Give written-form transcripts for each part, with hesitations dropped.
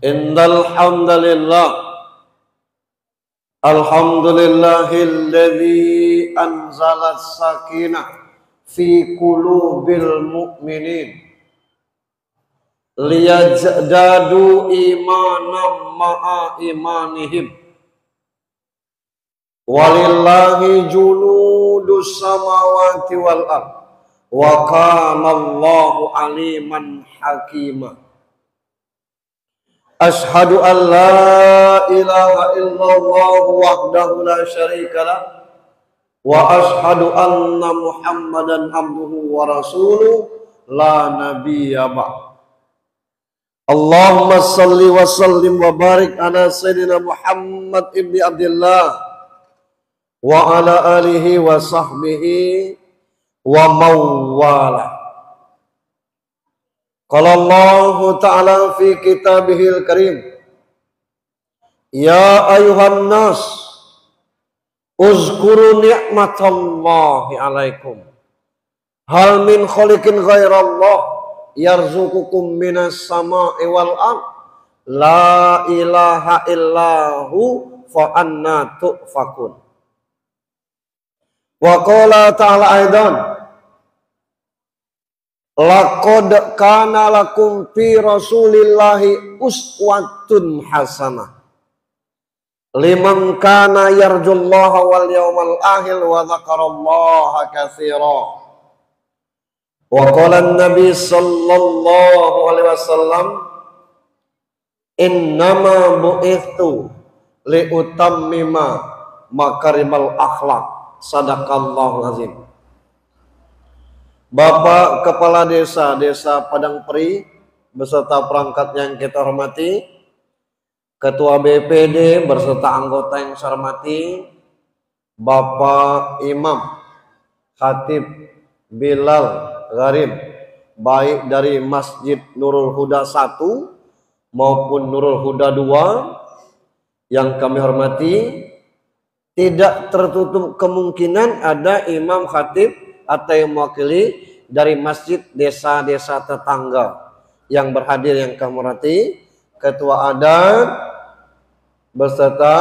Innal hamdalillah alhamdulillahilladzi anzala sakinah fi qulubil mu'minin liyazdadu imanan ma'a imanihim walillahi junudus samawati wal ard wa kana Allahu aliman hakima. Ashhadu an la ilaha illallah wahdahu la syarika lah wa ashhadu anna Muhammadan abduhu wa rasuluh la nabiyya ba'd. Allahumma salli wa sallim wa barik ala sayyidina Muhammad ibni Abdullah wa ala alihi wa sahbihi wa mawwala. Qala Allah Ta'ala fi kitabihil karim, ya ayuhan nas uzkuru ni'matallahi alaikum hal min khaliqin ghairallah yarzuqukum minas sama'i wal ard la ilaha illahu fa anna tu'fakun. Wa qala ta'ala aidan laqad kana lakum fi rasulillahi uswatun hasanah liman kana yarjullaha wal yawmal akhir wa dzakarallaha katsira. Wa qala an-nabi sallallahu alaihi wasallam innama bu'ithtu li utammima makarimal akhlaq. Sadaqallahul azim. Bapak Kepala Desa Padang Peri beserta perangkat yang kita hormati, Ketua BPD beserta anggota yang saya hormati, Bapak Imam Khatib Bilal Gharib, baik dari Masjid Nurul Huda 1 maupun Nurul Huda 2 yang kami hormati, tidak tertutup kemungkinan ada imam khatib atau yang mewakili dari masjid desa-desa tetangga yang berhadir yang kami hormati, ketua adat beserta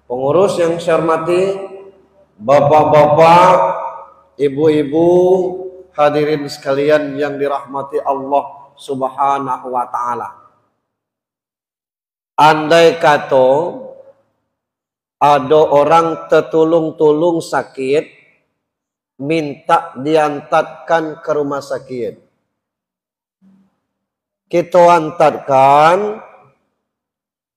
pengurus yang saya hormati, bapak-bapak, ibu-ibu, hadirin sekalian yang dirahmati Allah Subhanahu wa taala. Andai kata ada orang tertulung-tulung sakit, minta diantarkan ke rumah sakit. Kita antarkan,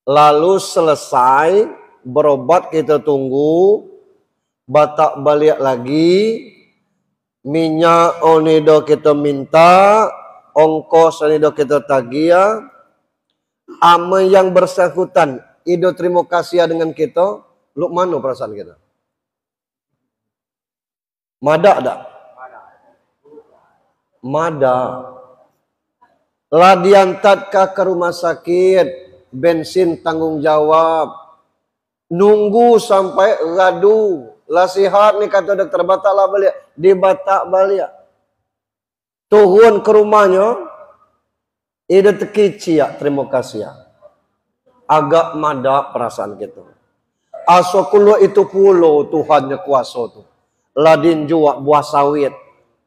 lalu selesai berobat kita tunggu, batak balik lagi, minyak onido kita minta, ongkos onido kita tagia, ama yang bersangkutan, ido terima kasih dengan kita, lu mana perasaan kita? Mada tak? Mada. Lah diantar ke rumah sakit, bensin tanggung jawab. Nunggu sampai radu. Lah sihat nih kata dokter, batak lah balik. Di batak balik. Turun ke rumahnya. Ida tekici ya, terima kasih ya. Agak mada perasaan kita. Asokulu itu pulau Tuhannya kuasa tuh. Ladin jua buah sawit,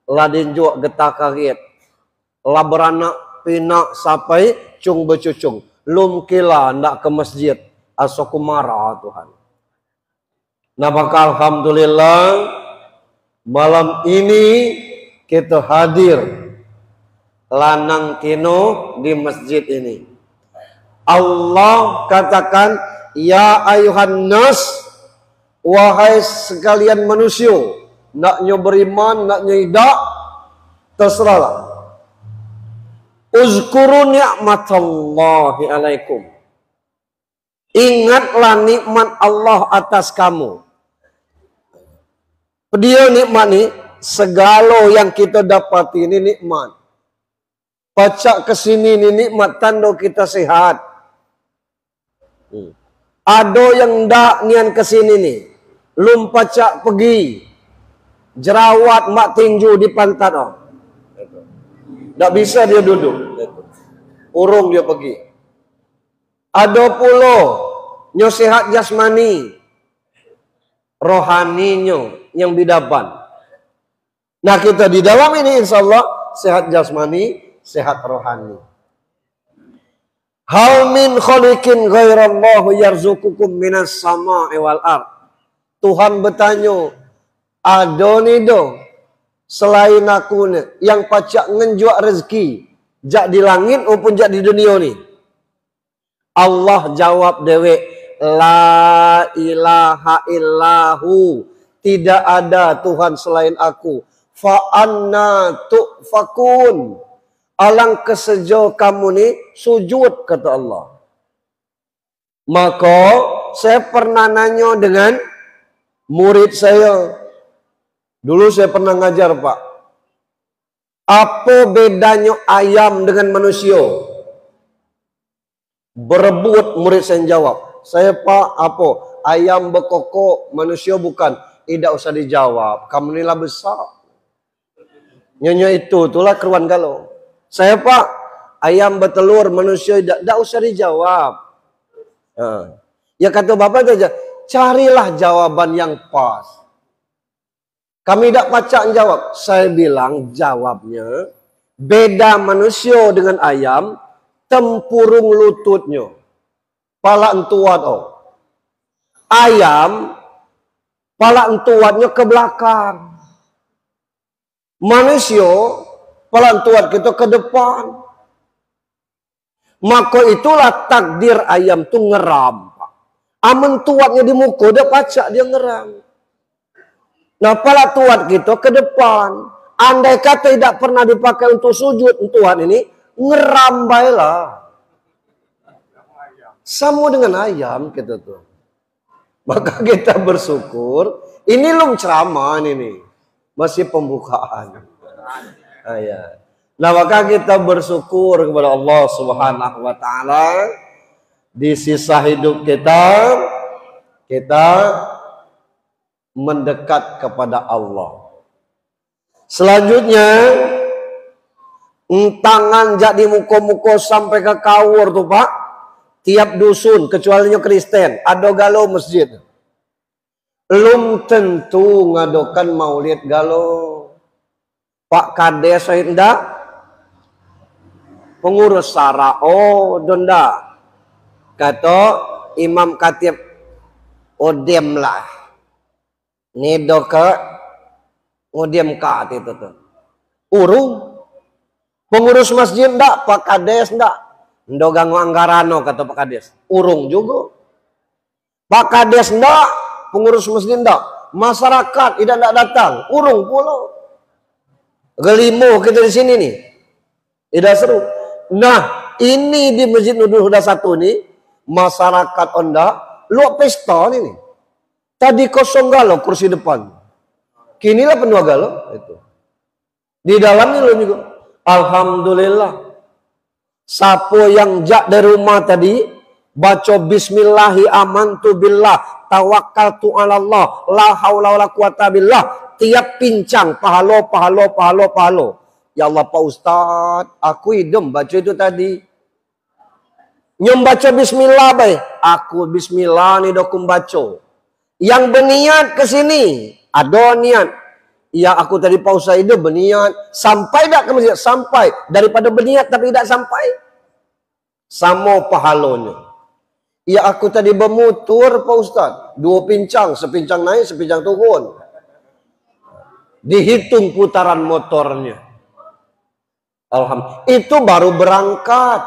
ladin jua getah karit, lah beranak pinak sampai cung becucung, lum kila ndak ke masjid, asoku marah Tuhan. Nah maka alhamdulillah malam ini kita hadir lanang kino di masjid ini. Allah katakan, ya ayuhan nas, wahai sekalian manusia, naknya beriman, naknya tidak, terserahlah. Uzkuru ni'matallahi alaikum. Ingatlah nikmat Allah atas kamu. Dia nikmat nih, segala yang kita dapati ini nikmat. Pacak kesini ini nikmat, tanda kita sehat. Ada yang ndak nian kesini nih, lum pacak pergi jerawat mak tinju di pantat oh. Ndak bisa dia duduk. Urung dia pergi. Ada pula nyo sehat jasmani, rohaninyo yang bidaban. Nah kita di dalam ini insya Allah sehat jasmani, sehat rohani. Hal min khaliqin ghairallahu yarzuqukum minas sama'i wal ard. Tuhan bertanya, ada ni do selain aku ni yang pacak ngenjuak rezeki jak di langit maupun jak di dunia ni. Allah jawab dewek, la ilaha illahu, tidak ada Tuhan selain aku. Fa anna tu'fakun, alangkah sejo kamu ni sujud, kata Allah. Maka saya pernah nanya dengan murid saya. Dulu saya pernah ngajar, Pak. Apa bedanya ayam dengan manusia? Berebut murid saya jawab. Saya, Pak, apa? Ayam berkokok, manusia bukan. Tidak usah dijawab. Kamu inilah besar. Nyonya itu, itulah keruan galau. Saya, Pak, ayam bertelur, manusia tidak usah dijawab. Ya kata Bapak saja, carilah jawaban yang pas. Kami tidak pacak jawab. Saya bilang jawabnya, beda manusia dengan ayam, tempurung lututnya. Pala entuat ayam, pala entuatnya ke belakang. Manusia, pala entuat kita ke depan. Maka itulah takdir ayam tu ngeram. Amun tuatnya di muka, dia pacak dia ngeram. Nah, pala tuat kita ke depan. Andai kata tidak pernah dipakai untuk sujud, tuan ini ngeram baiklah. Sama dengan ayam kita tuh. Maka kita bersyukur. Ini lum ceramah ini. Masih pembukaan. Ya. Nah, maka kita bersyukur kepada Allah Subhanahu wa taala. Di sisa hidup kita mendekat kepada Allah. Selanjutnya, tangan jadi muka-muka sampai ke kawur tuh, Pak. Tiap dusun, kecuali Kristen, ada galau masjid. Belum tentu ngadokan maulid galau. Pak Kades hendak pengurus sara, donda. Kata Imam Khatib, odem lah. Ini doka odem ka itu tuh. Urung. Pengurus masjid ndak, Pak Kades ndak. Ndo ganggu anggarano, kata Pak Kades. Urung juga. Pak Kades ndak, pengurus masjid ndak. Masyarakat tidak datang, urung pula. Gelimo kita di sini nih. Tidak seru. Nah, ini di Masjid Nurul Huda 1 nih, masyarakat onda luak pesta nih. Tadi kosong galau kursi depan. Kinilah penuh galau itu. Di dalamnya lo juga. Alhamdulillah. Sapo yang jak dari rumah tadi baca bismillahi amantu billah tawakkaltu ala Allah la haula wala quwata billah, tiap pincang pahalo. Ya Allah Pak Ustaz, aku idem baca itu tadi. Nyom baca bismillah baik. Aku bismillah nih dokum baca. Yang berniat ke sini, ada niat. Ya aku tadi Pak Ustaz idem berniat. Sampai tak ke masjid? Sampai. Daripada berniat tapi tidak sampai. Sama pahalonya. Ya aku tadi bermutur Pak Ustaz. 2 pincang, sepincang naik, sepincang turun. Dihitung putaran motornya. Alhamdulillah. Itu baru berangkat.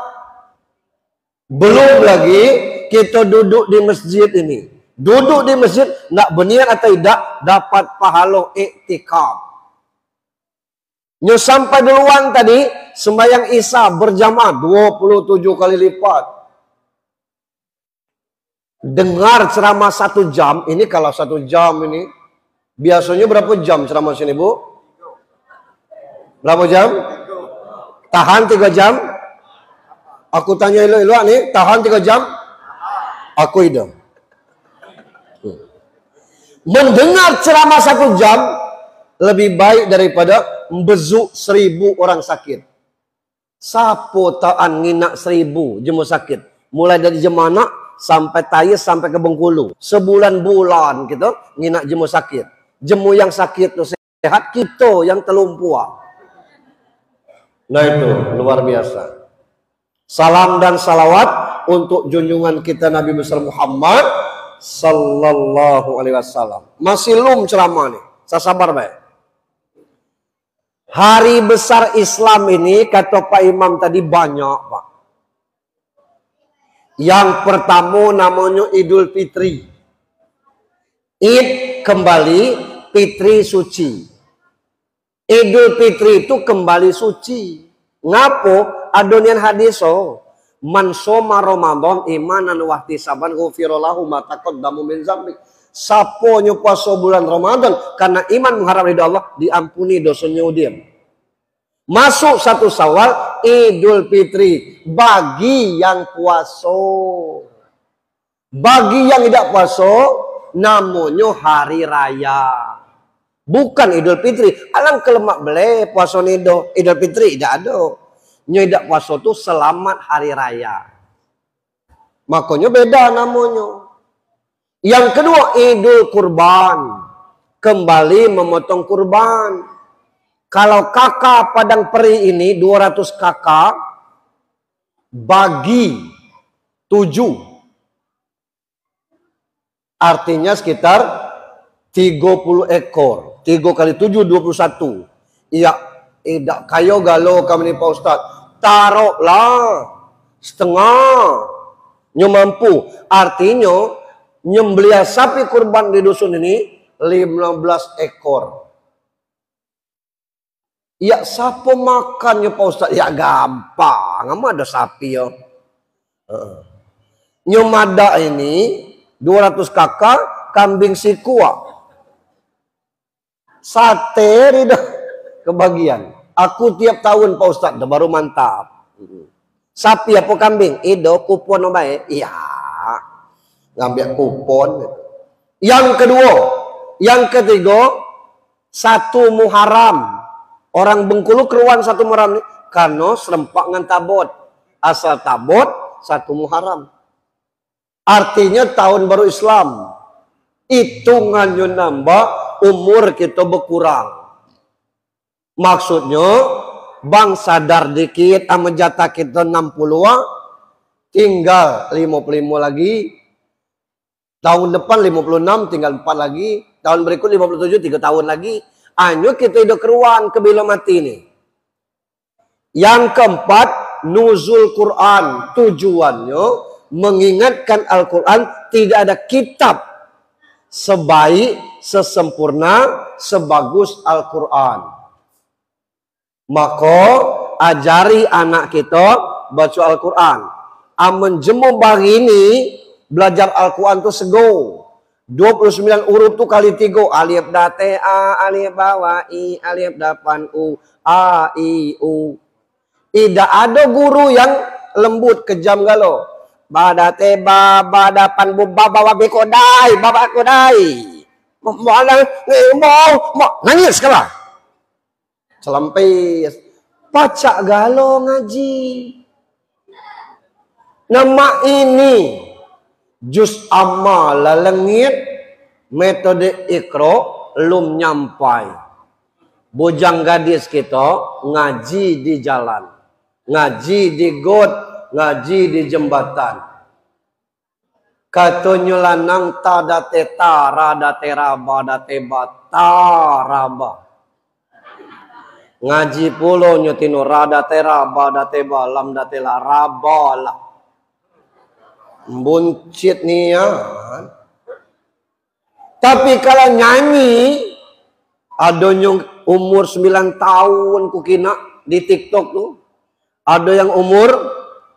Belum lagi kita duduk di masjid ini. Duduk di masjid, nak berniat atau tidak, dapat pahala iktikaf. Nyo sampai duluan tadi, sembahyang Isya berjamaah 27 kali lipat. Dengar ceramah 1 jam, ini kalau 1 jam ini, biasanya berapa jam ceramah sini, Bu? Berapa jam? Tahan 3 jam. Aku tanya elu-elu nih, tahan 3 jam. Aku idam. Mendengar ceramah 1 jam lebih baik daripada membezuk 1000 orang sakit. Sapo taan nginak 1000 jemu sakit. Mulai dari Jemana sampai Tayes sampai ke Bengkulu. Sebulan-bulan gitu nginak jemu sakit. Jemu yang sakit tuh sehat, kita yang telumpuah. Nah itu luar biasa. Salam dan salawat untuk junjungan kita Nabi besar Muhammad sallallahu alaihi wasallam. Masih lum ceramah nih. Saya sabar baik. Hari besar Islam ini kata Pak Imam tadi banyak, Pak. Yang pertama namanya Idul Fitri. Id kembali, Fitri suci. Idul Fitri itu kembali suci. Ngapo? Adonian hadiso. Man soma Ramadan imanan wa ihtisaban ghufira lahu ma taqaddama min dzambi. Sapo puasa bulan Ramadan karena iman mengharap ridha Allah, diampuni dosanya dia. Masuk 1 Syawal Idul Fitri bagi yang puasa. Bagi yang tidak puasa namanya hari raya. Bukan Idul Fitri. Alang kelemak beli puasa nido. Idul Fitri tidak ada. Nyedak puasa itu selamat hari raya. Makanya beda namanya. Yang kedua Idul Kurban. Kembali memotong kurban. Kalau kakak Padang Peri ini 200 kakak bagi 7. Artinya sekitar 30 ekor. 3 kali 7 21. Iya, tidak kayo galo kami Pak Ustaz. Taruhlah setengah. Nyo mampu. Artinya nyembelih sapi kurban di dusun ini 15 ekor. Ya siapa makannya Pak Ustaz? Ya gampang. Kamu ada sapi ya. Nyomada ini 200 kakak kambing sikua. Sate dah kebagian. Aku tiap tahun Pak Ustaz baru mantap. Sapi apa kambing? Ido kupon baik. Iya. Ngambil kupon. Yang kedua, yang ketiga 1 Muharram. Orang Bengkulu keruan 1 Muharram karena serempak ngan tabot. Asal tabot 1 Muharram. Artinya tahun baru Islam. Hitungannya nambah, umur kita berkurang. Maksudnya bang sadar dikit sama jatah kita 60-an, tinggal 55 lagi. Tahun depan 56 tinggal 4 lagi. Tahun berikut 57 3 tahun lagi. Anyo kita hidup keruan ke bila mati ini. Yang keempat, nuzul Quran. Tujuannya mengingatkan Al-Quran tidak ada kitab sebaik, sesempurna, sebagus Al-Quran. Maka ajari anak kita baca Al-Quran. Amun jemu bagi ini belajar Al-Quran itu sego. 29 huruf tuh kali 3. Alif da te a, alif bawa i, alif dapan u, a i u. Tidak ada guru yang lembut kejam galo. Bada te ba, badapan bu, bawa bekodai, bawa kodai. Mau nangis kalah. Selampis. Pacak galo ngaji. Nama ini juz amma lalengit metode ikro lum nyampai. Bujang gadis kita ngaji di jalan, ngaji di got, ngaji di jembatan. Katanya lanang tada teta rada teraba date bataraba. Ngaji pulo nyutino rada teraba date balam date la rabala. Buncit nih ya. Tapi kalau nyanyi ada yang umur 9 tahun kukina di TikTok tuh. Ada yang umur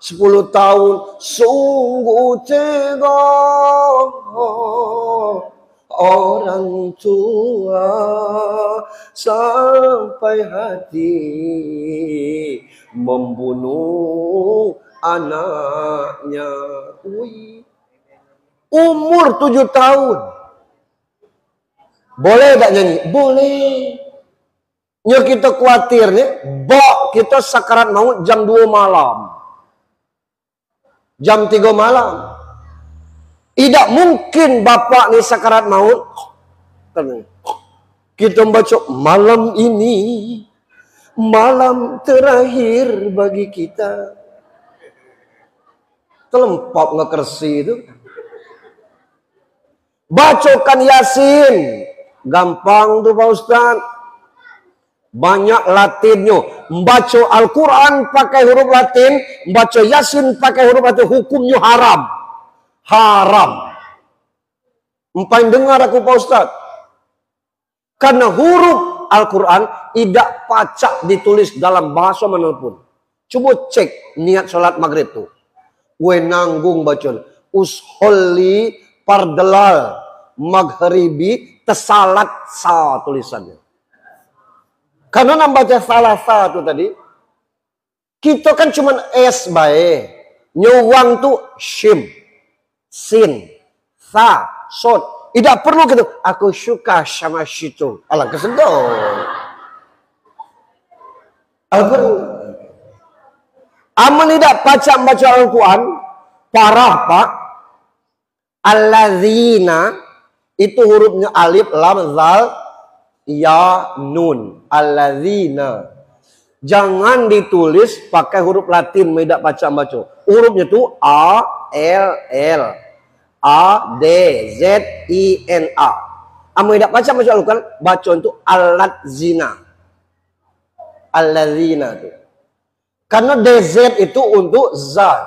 10 tahun. Sungguh tega orang tua sampai hati membunuh anaknya. Ui. Umur 7 tahun. Boleh tak nyanyi? Boleh. Ya kita khawatir nih, bok kita sakarat maut jam 2 malam. Jam 3 malam. Tidak mungkin bapak nih sakarat maut. Kita baca malam ini malam terakhir bagi kita. Telempap ngekersi itu. Bacakan Yasin. Gampang tuh Pak Ustaz. Banyak latinnya. Baca Al-Quran pakai huruf latin. Baca Yasin pakai huruf latin. Hukumnya haram. Haram. Empat dengar aku Pak Ustaz. Karena huruf Al-Quran tidak pacak ditulis dalam bahasa manapun. Coba cek niat sholat maghrib tuh. We nanggung baca. Usholli pardelal maghribi tesalat sa tulisannya. Karena nambaca salah sa tuh tadi. Kita kan cuman es bae. Nyuwang tuh shim. Sin, sa, sod. Tidak perlu gitu. Aku suka sama situ. Alah kesedot. Al-Quran. Amal tidak baca Al-Quran. Parah Pak. Allazina. Itu hurufnya alif, lam, zal, ya, nun. Allazina. Jangan ditulis pakai huruf Latin. Tidak baca. Hurufnya tuh A, L, L, A, D, Z, I, N, A. Amu tidak baca Al-Quran, baca itu alat zina. Allazina itu. Karena DZ itu untuk za.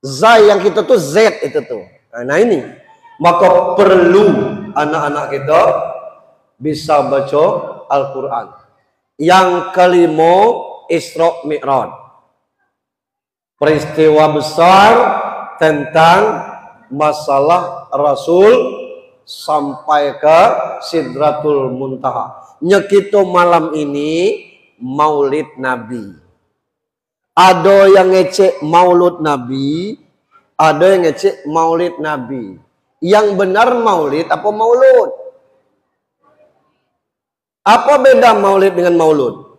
Za yang kita tuh Z itu tuh. Nah ini. Maka perlu anak-anak kita bisa baca Al-Quran. Yang kelima, Isra Mi'raj. Peristiwa besar tentang masalah Rasul sampai ke Sidratul Muntaha. Nyekito malam ini Maulid Nabi. Ada yang ngecek Maulud Nabi, ada yang ngecek Maulid Nabi. Yang benar Maulid apa Maulud? Apa beda Maulid dengan Maulud?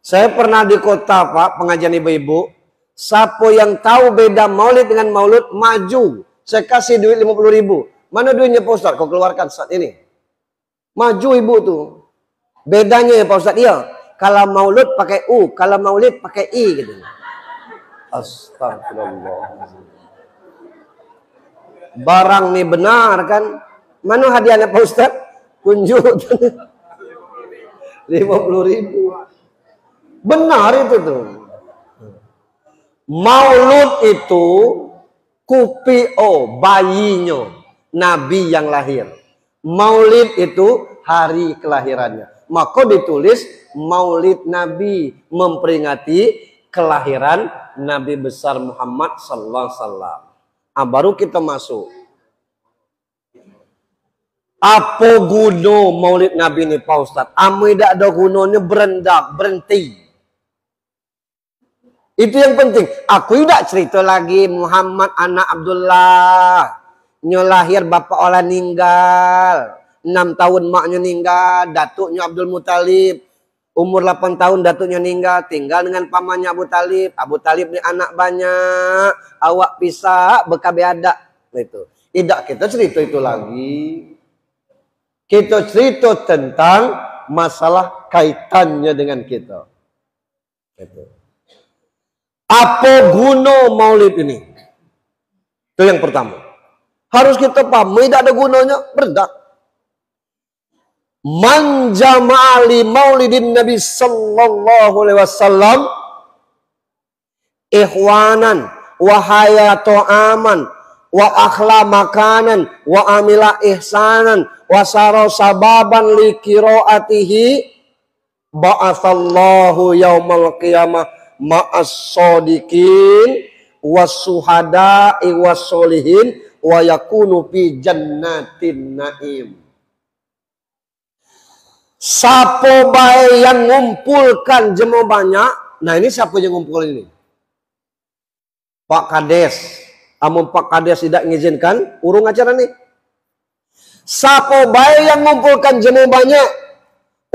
Saya pernah di kota Pak, pengajian ibu-ibu. Siapa yang tahu beda Maulid dengan Maulud, maju. Saya kasih duit 50.000. Mana duitnya Pak Ustaz? Kau keluarkan saat ini. Maju ibu tuh. Bedanya ya Pak Ustaz, iya. Kalau Maulud pakai U, kalau Maulid pakai I gitu. Astagfirullah. Barang nih benar kan? Mana hadiahnya Pak Ustaz? Kunjuk. 50.000. Benar itu tuh. Maulud itu kupio bayinya Nabi yang lahir. Maulid itu hari kelahirannya. Maka ditulis Maulid Nabi memperingati kelahiran Nabi besar Muhammad sallallahu alaihi wasallam. Baru kita masuk. Apa guna Maulid Nabi ini Pak Ustaz? Amu tidak ada gunanya berhenti. Itu yang penting. Aku tidak cerita lagi Muhammad anak Abdullah. Nyo lahir bapak olah ninggal. 6 tahun maknya ninggal. Datuknya Abdul Muthalib. Umur 8 tahun datuknya ninggal. Tinggal dengan pamannya Abu Talib. Abu Talib ni anak banyak. Awak pisah bekabe ada. Itu. Tidak kita cerita itu lagi. Kita cerita tentang masalah kaitannya dengan kita. Itu. Apa guna Maulid ini? Itu yang pertama. Harus kita paham, tidak ada gunanya, berdak. Man jama'ali maulidin Nabi sallallahu alaihi wasallam ihwanan wa hayatu aman wa akhla makanan wa amila ihsanan wa saro sababan li qiraatihi ba'atsallahu yaumal qiyamah ma'as sodikin wasuhada'i wasolihin wa yakunu fi jannatin naim. Siapa baik yang ngumpulkan jemaah banyak. Nah ini siapa yang ngumpul ini? Pak Kades. Amun Pak Kades tidak mengizinkan urung acara nih. Siapa baik yang ngumpulkan jemaah banyak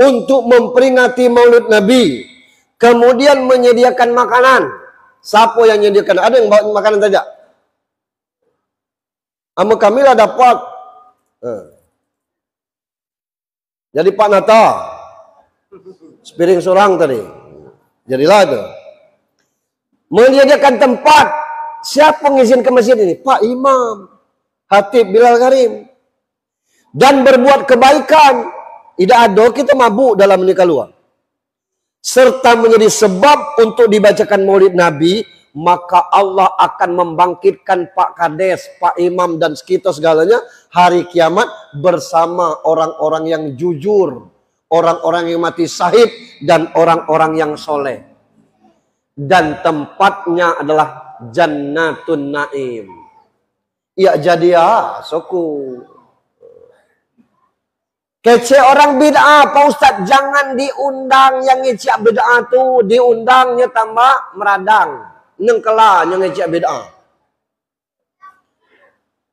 untuk memperingati Maulid Nabi. Kemudian menyediakan makanan. Siapa yang nyediakan? Ada yang bawa makanan saja? Sama kami lah dapat. Jadi Pak Nata, sepiring sorang tadi. Jadilah itu. Menyediakan tempat. Siapa ngizin ke masjid ini? Pak Imam. Hatib Bilal Karim. Dan berbuat kebaikan. Tidak ada kita mabuk dalam nikah luar. Serta menjadi sebab untuk dibacakan maulid Nabi. Maka Allah akan membangkitkan Pak Kades, Pak Imam dan sekitar segalanya. Hari kiamat bersama orang-orang yang jujur. Orang-orang yang mati syahid. Dan orang-orang yang soleh. Dan tempatnya adalah Jannatun Naim. Ya jadi ya, soku. Kece orang bid'ah, Pak Ustadz, jangan diundang yang ngecek bid'ah tuh, diundangnya tambah meradang. Nengkela yang ngecek bid'ah.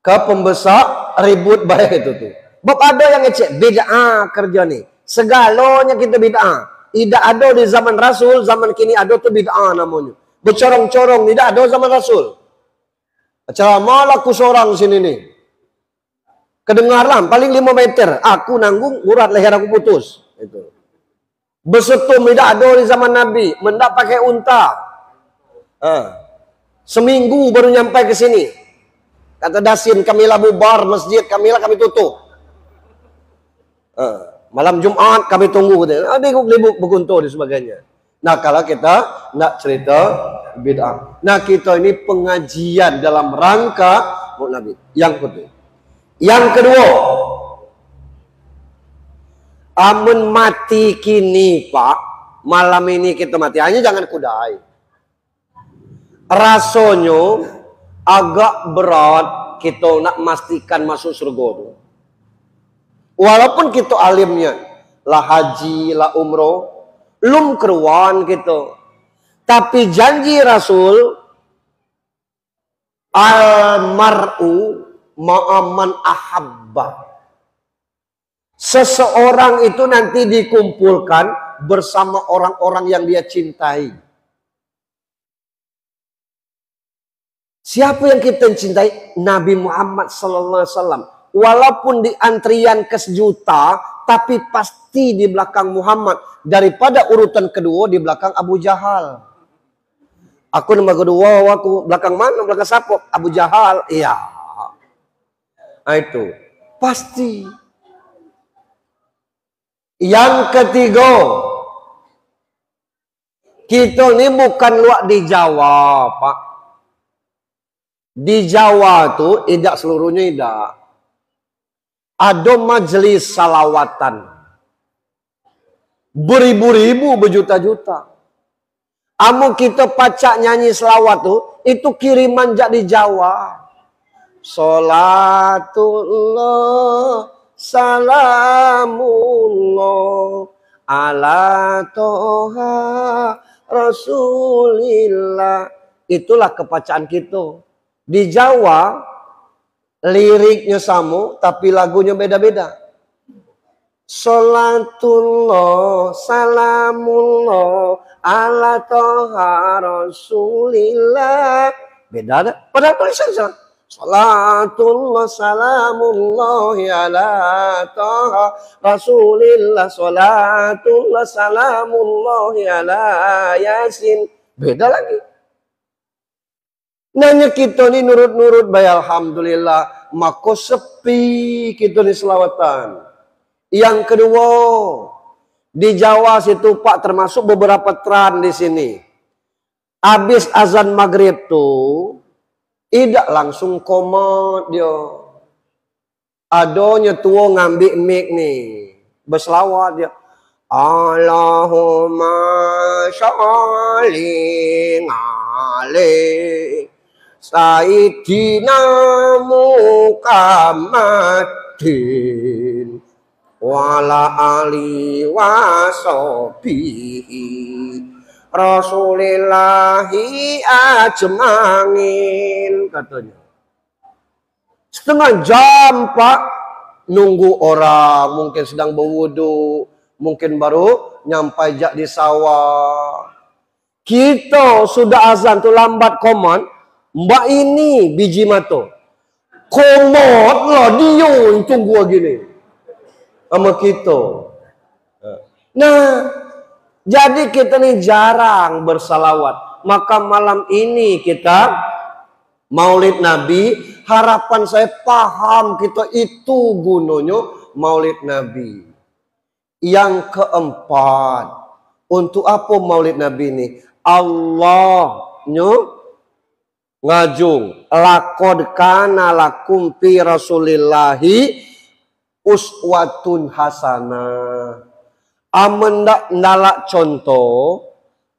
Ke pembesar ribut baik itu tuh. Bab ada yang ngecek bid'ah kerja nih. Segalanya kita bid'ah. Tidak ada di zaman Rasul, zaman kini ada tuh bid'ah namanya. Bercorong-corong, tidak ada zaman Rasul. Acara malah aku seorang sini nih. Kedengarlah, paling 5 meter. Aku nanggung, urat leher aku putus. Itu. Besetum, tidak ada di zaman Nabi. Mendak pakai unta. Seminggu baru nyampai ke sini. Kata Dasin, kamilah bubar masjid, kamilah kami tutup. Malam Jumat kami tunggu. Libuk berkuntur dan sebagainya. Nah kalau kita nak cerita bid'ah. Nah kita ini pengajian dalam rangka Nabi. Yang kedua. Yang kedua. Amun mati kini Pak. Malam ini kita mati. Hanya jangan kudai. Rasanya agak berat kita nak memastikan masuk surga. Walaupun kita alimnya, lah haji, lah umroh, lum keruan gitu. Tapi janji Rasul, almar'u ma'aman ahabba. Seseorang itu nanti dikumpulkan bersama orang-orang yang dia cintai. Siapa yang kita cintai? Nabi Muhammad sallallahu alaihi wasallam. Walaupun di antrian ke sejuta, tapi pasti di belakang Muhammad. Daripada urutan kedua di belakang Abu Jahal. Aku nomor kedua, aku belakang mana? Belakang siapa? Abu Jahal. Iya. Nah itu. Pasti. Yang ketiga. Kita ini bukan luak di Jawa, Pak. Di Jawa tuh, tidak seluruhnya tidak. Ada majelis salawatan. Beribu-ribu, berjuta-juta. Amu kita pacak nyanyi selawat tuh, itu kiriman jak di Jawa. Salatullah, salamullah, ala toha rasulillah. Itulah kepacaan kita. Di Jawa, liriknya sama, tapi lagunya beda-beda. Salatullah, salamullah, ala toha rasulillah. Beda ada. Padahal tulisan sama. Salatullah, salamullah, ala toha rasulillah. Salatullah, salamullah, ala yasin. Beda lagi. Nanya kita ni nurut-nurut baik alhamdulillah. Maka sepi kita ni selawatan. Yang kedua, di Jawa situ Pak termasuk beberapa tran di sini. Habis azan maghrib tuh, tidak langsung komat dia. Adanya tua ngambil mic nih, berselawat dia. Allahumma sholli alaihi Sayyidina Muhammadin wala ali wasobihi Rasulillahi ajma'in katanya. Setengah jam Pak nunggu orang, mungkin sedang berwudu, mungkin baru nyampai jak di sawah. Kita sudah azan tu lambat komat, mbak ini biji mata. Komat lah dia tunggu gini. Sama kita. Nah, jadi kita ni jarang bersalawat. Maka malam ini kita Maulid Nabi, harapan saya paham kita itu gunanya Maulid Nabi. Yang keempat, untuk apa Maulid Nabi ini? Allah ngajung laqad kana lakum fi rasulillahi uswatun hasanah. Amendak nalak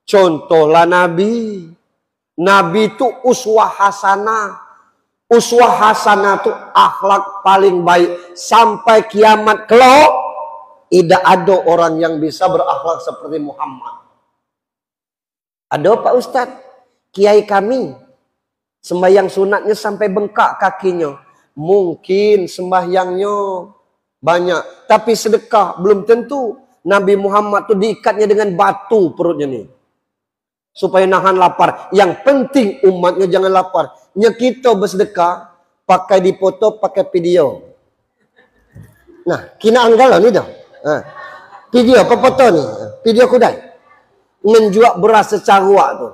contohlah Nabi. Nabi itu uswah hasanah. Uswah hasanah itu akhlak paling baik sampai kiamat kelak. Tidak ada orang yang bisa berakhlak seperti Muhammad. Ada Pak Ustadz, kiai kami sembahyang sunatnya sampai bengkak kakinya. Mungkin sembahyangnya banyak, tapi sedekah belum tentu. Nabi Muhammad tuh diikatnya dengan batu perutnya nih, supaya nahan lapar. Yang penting umatnya jangan lapar. Kita bersedekah pakai dipoto, pakai video. Nah, kina anggalan ni dah. Video apa foto ni? Video kudai. Menjual beras secarua tu.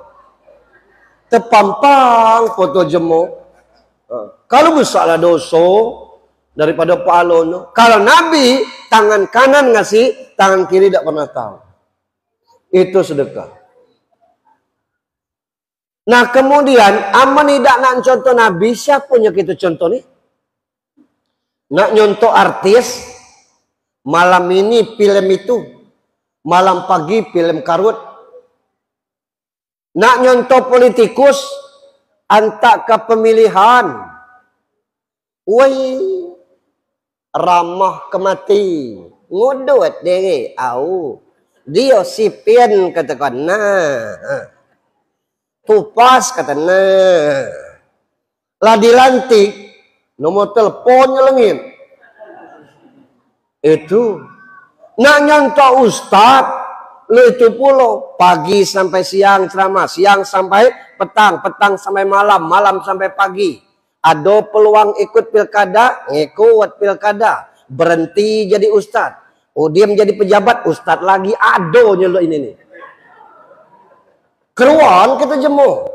Terpampang foto jemur. Kalau besarlah dosa daripada pahala tu. Kalau Nabi tangan kanan ngasih, tangan kiri tak pernah tahu. Itu sedekah. Nah kemudian aman tidak nak contoh Nabi, siapa yang kita contoh ni? Nak nyontoh artis, malam ini film itu, malam pagi film karut. Nak nyontoh politikus, antak ke pemilihan. Woi, ramah kemati, ngudut diri, au. Dia sipin katakan, nah. Tupas kata, nah. Lah dilantik, nomor teleponnya lengit. Itu. Nak nyontoh ustad, itu pula pagi sampai siang ceramah, siang sampai petang, petang sampai malam, malam sampai pagi. Ada peluang ikut pilkada, ngikut pilkada, berhenti jadi ustad. Oh dia menjadi pejabat, ustad lagi, adonya lo ini nih. Keruan kita jemur.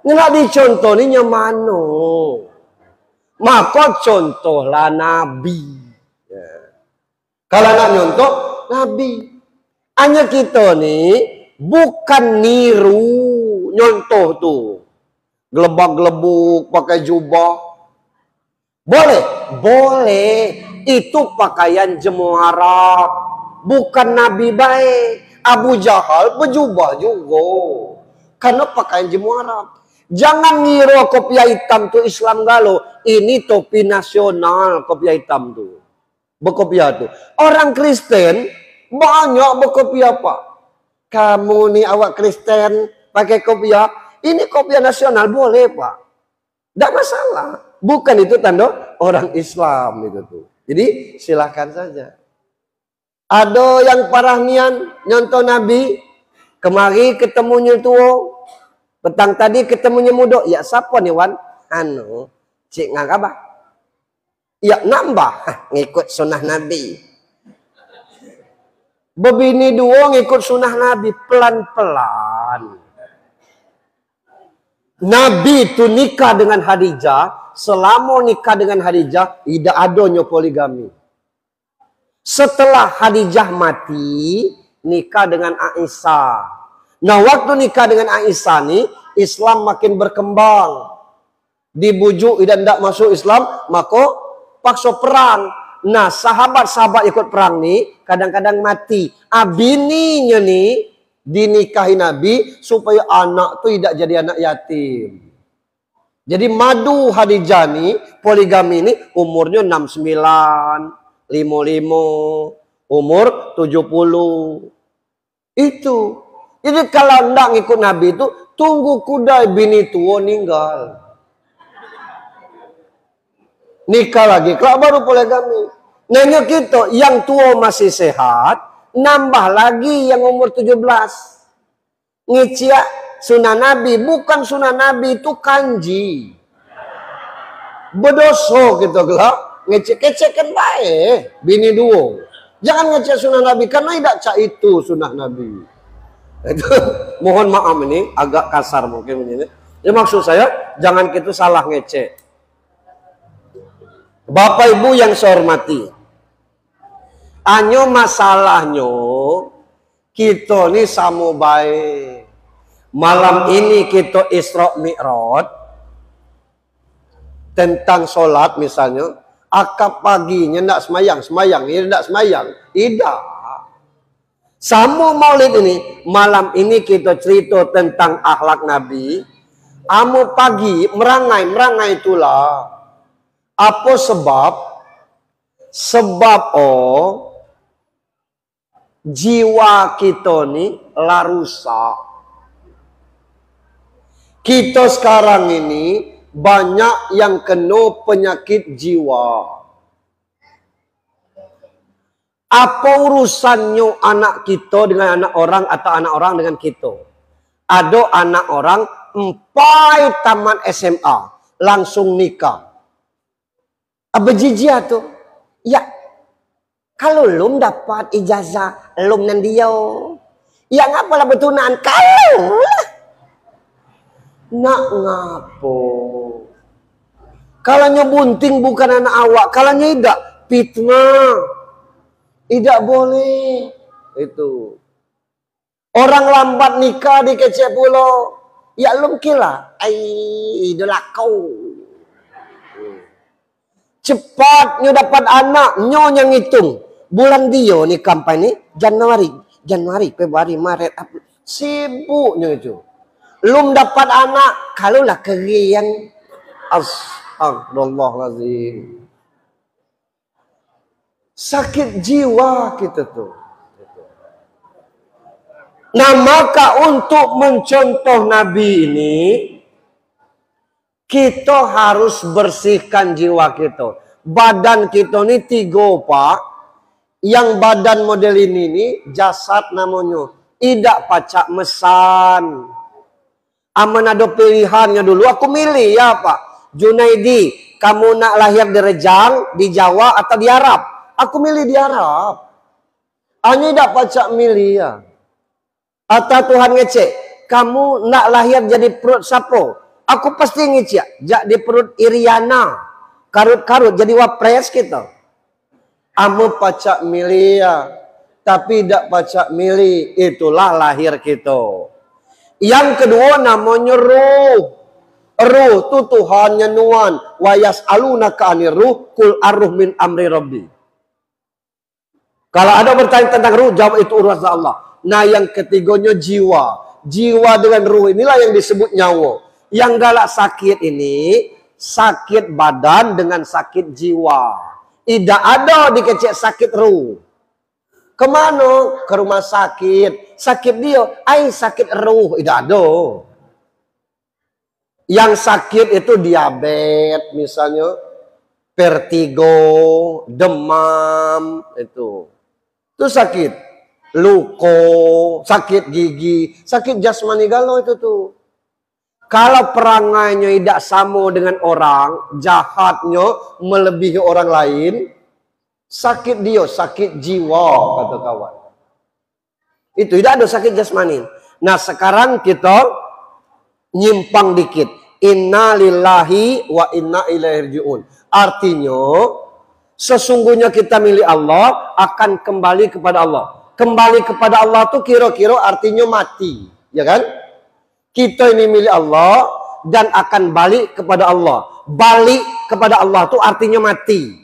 Ini nak dicontoh ni nyamano. Maka contohlah Nabi. Ya. Kalau nak nyontoh Nabi. Hanya kita ni bukan niru nyontoh tu. Gelebak-gelebuk pakai jubah. Boleh? Boleh. Itu pakaian jemaah. Bukan Nabi baik. Abu Jahal berjubah juga. Karena pakaian jemaah. Jangan ngira kopiah hitam tu Islam galau. Ini topi nasional kopiah hitam tu. Berkopiah tu. Orang Kristen banyak berkopiah Pak. Kamu ni awak Kristen pakai kopiah. Ini kopiah nasional boleh Pak. Tak masalah. Bukan itu tanda orang Islam itu tuh. Jadi silakan saja. Ada yang parah nian nyontoh Nabi. Kemari ketemunya tua. Petang tadi ketemunya muda. Ya siapa nih Wan? Anu. Cik ngakabah. Ya nambah. Ngikut sunnah Nabi. Bebini dua ngikut sunnah Nabi. Pelan-pelan. Nabi itu nikah dengan Khadijah. Selama nikah dengan Khadijah. Tidak adanya poligami. Setelah Khadijah mati. Nikah dengan Aisyah. Nah waktu nikah dengan Aisyah ni, Islam makin berkembang. Dibujuk dan tidak masuk Islam, maka paksa perang. Nah sahabat-sahabat ikut perang ni, kadang-kadang mati. Bininya ni, dinikahi Nabi, supaya anak tu tidak jadi anak yatim. Jadi madu Khadijah ni, poligami ni, umurnya 69, 55, umur 70. Itu. Jadi kalau tidak ngikut Nabi itu, tunggu kudai bini tua meninggal. Nikah lagi, kalau baru poligami. Nanya kita, yang tua masih sehat, Nambah lagi yang umur 17. Ngicia sunnah Nabi. Bukan sunnah Nabi, itu kanji. Bedoso gitu gelap. Ngecek-ngecek kan baik. Bini duo. Jangan ngecek sunnah Nabi. Karena tidak cak itu sunnah Nabi. Itu, mohon maaf ini agak kasar mungkin ini. Ya maksud saya jangan kita salah ngecek. Bapak Ibu yang saya hormati. Anyo masalahnya kita ni sama baik. Malam ini kita Isra Mi'raj tentang sholat misalnya. Akad paginya ndak semayang, ini ndak semayang. Tidak. Sama maulid ini, malam ini kita cerita tentang akhlak Nabi. Amu pagi merangai itulah. Apa sebab? Sebab jiwa kita ni larusak. Kita sekarang ini banyak yang kena penyakit jiwa. Apa urusannya anak kita dengan anak orang atau anak orang dengan kita? Ada anak orang empai tamat SMA langsung nikah. Apa jijia tuh? Ya, kalau lum dapat ijazah lum nan dia, ya ngapalah bertunaan kalau lah. Nak ngapo? Kalau nyebunting bukan anak awak, kalau tidak fitnah. Tidak boleh. Itu. Orang lambat nikah di kecek pulau. Ya lum kila. Idola kau. Cepat nyo dapat anak. Nyo yang hitung. Bulan dia ni kampanye Januari, Februari, Maret, April. Sibuk nyo itu. Lum dapat anak. Kalaulah kerian. Astagfirullahaladzim. Sakit jiwa kita tuh. Nah maka untuk mencontoh Nabi ini, kita harus bersihkan jiwa kita. Badan kita ini 3 pak. Yang badan model ini jasad namanya. Tidak pacak mesan. Aman ada pilihannya dulu. Aku milih ya Pak. Junaidi, kamu nak lahir di Rejang, di Jawa atau di Arab? Aku milih di Arab. Hanya tidak pacak milih ya. Atau Tuhan ngecek, kamu nak lahir jadi perut sapo? Aku pasti ngecek, jadi perut Iriana. Karut-karut jadi wapres kita. Amu pacak milih ya. Tapi tidak pacak milih. Itulah lahir kita. Yang kedua namanya ruh. Ruh itu Tuhan nyenuan. Wa yas'alunaka 'anir ruh qul ar-ruh min amri rabbi. Kalau ada bertanya tentang ruh, jawab itu urusan Allah. Nah yang ketiganya jiwa. Jiwa dengan ruh inilah yang disebut nyawa. Yang galak sakit ini, sakit badan dengan sakit jiwa. Tidak ada dikecek sakit ruh. Kemana? Ke rumah sakit. Sakit dia, sakit ruh. Tidak ada. Yang sakit itu diabetes misalnya. Vertigo, demam, itu sakit. Luko, sakit gigi, sakit jasmani galau itu tuh. Kalau perangainya tidak sama dengan orang, jahatnya melebihi orang lain, sakit dia, sakit jiwa, kata kawan. Itu tidak ada sakit jasmani. Nah sekarang kita nyimpang dikit. Inna lillahi wa inna ilaihi raji'un. Artinya, sesungguhnya kita milik Allah akan kembali kepada Allah. Kembali kepada Allah itu kira-kira artinya mati. Ya kan? Kita ini milik Allah dan akan balik kepada Allah. Balik kepada Allah itu artinya mati.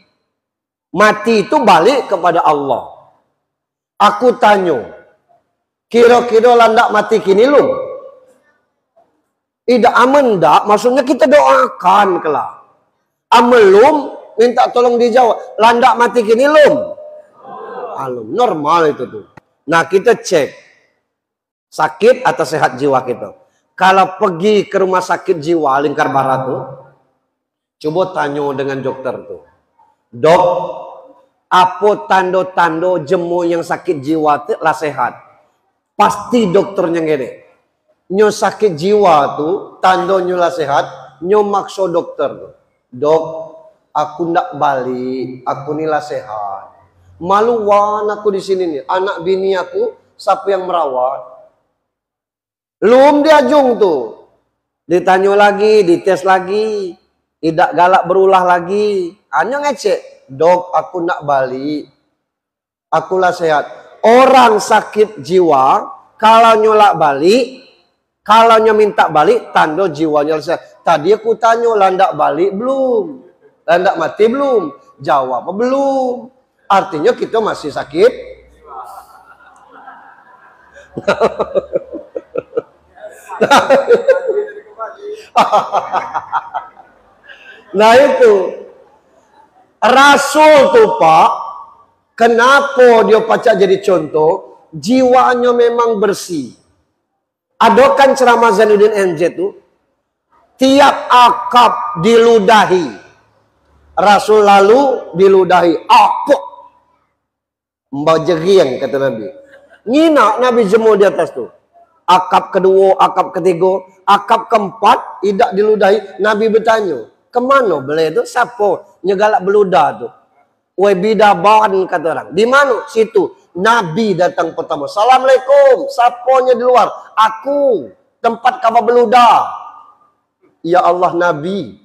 Mati itu balik kepada Allah. Aku tanya, kira-kira landak mati kini lu? Tidak aman tak? Maksudnya kita doakan kelak. Amelum minta tolong dijawab. Landak mati kini lum? Alum, normal itu tuh. Nah kita cek sakit atau sehat jiwa kita. Kalau pergi ke rumah sakit jiwa Lingkar Barat tuh, coba tanya dengan dokter tuh. Dok, Apa tando-tando jemu yang sakit jiwa itu lah sehat. Pasti dokternya ngene. Nyo sakit jiwa tuh, tando nyo lah sehat, nyo makso dokter tuh. Dok, aku ndak balik, aku ni lah sehat. Maluan aku di sini nih, anak bini aku, siapa yang merawat? Belum diajung tuh. Ditanya lagi, dites lagi. Tidak galak berulah lagi. Hanya ngecek. Dok, aku nak balik. Akulah sehat. Orang sakit jiwa, kalau nyolak balik, kalau minta balik, tanda jiwanya sehat. Tadi aku tanya, lah ndak balik belum? Lah ndak mati belum? Jawab belum. Artinya kita masih sakit. Nah itu Rasul tuh Pak, kenapa dia pacak jadi contoh? Jiwanya memang bersih. Adokan ceramah Zainuddin NZ tuh, tiap akab diludahi, Rasul lalu diludahi, apa? Mbak jeriang kata Nabi. Ngina Nabi jemur di atas tuh. Akab kedua, akab ketiga, akab keempat tidak diludahi. Nabi bertanya, kemana beliau itu? Siapa nyegalak beludah tuh? Webidaban kata orang. Di mana? Situ. Nabi datang pertama. Assalamualaikum. Siapanya di luar? Aku. Tempat kamu beludah. Ya Allah Nabi.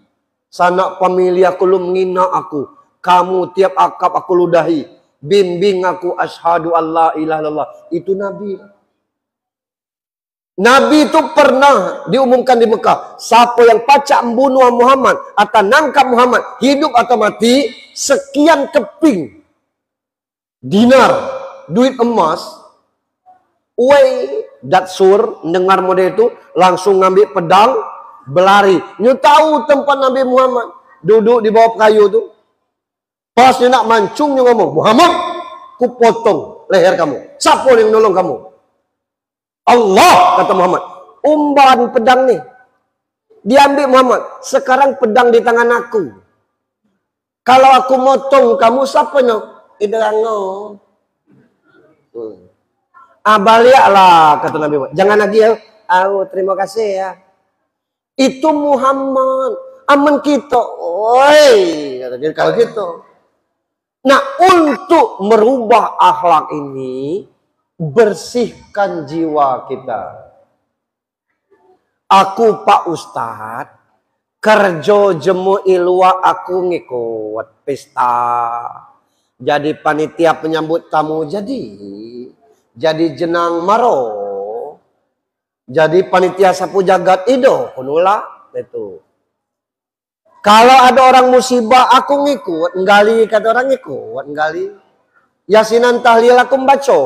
Sanak pemilih aku lu menghina aku. Kamu tiap akab aku ludahi. Bimbing aku asyhadu alla ilaha illallah. Itu Nabi. Nabi itu pernah diumumkan di Mekah. Siapa yang pacak membunuh Muhammad atau nangkap Muhammad, hidup atau mati, sekian keping dinar, duit emas. Datsur dengar model itu, langsung ngambil pedang, berlari. Nyu tahu tempat Nabi Muhammad duduk di bawah kayu itu. Pas dia nak mancung, dia ngomong, Muhammad, ku potong leher kamu. Siapa yang nolong kamu? Allah, kata Muhammad. Umban pedang nih. Diambil Muhammad. Sekarang pedang di tangan aku. Kalau aku motong kamu, siapa no? Idrano. Baliaklah, kata Nabi Muhammad. Jangan lagi ya. Terima kasih ya. Itu Muhammad. Aman kita. Oi, kata dia kalau gitu. Nah, untuk merubah akhlak ini, bersihkan jiwa kita. Aku Pak Ustadz, kerja jemu ilwa aku ngikut pesta. Jadi panitia penyambut tamu jadi jenang maro. Jadi panitia sapu jagat ido kunula itu. Kalau ada orang musibah aku ngikut, nggali kata orang ngikut, nggali. Yasinan tahlil aku membaca.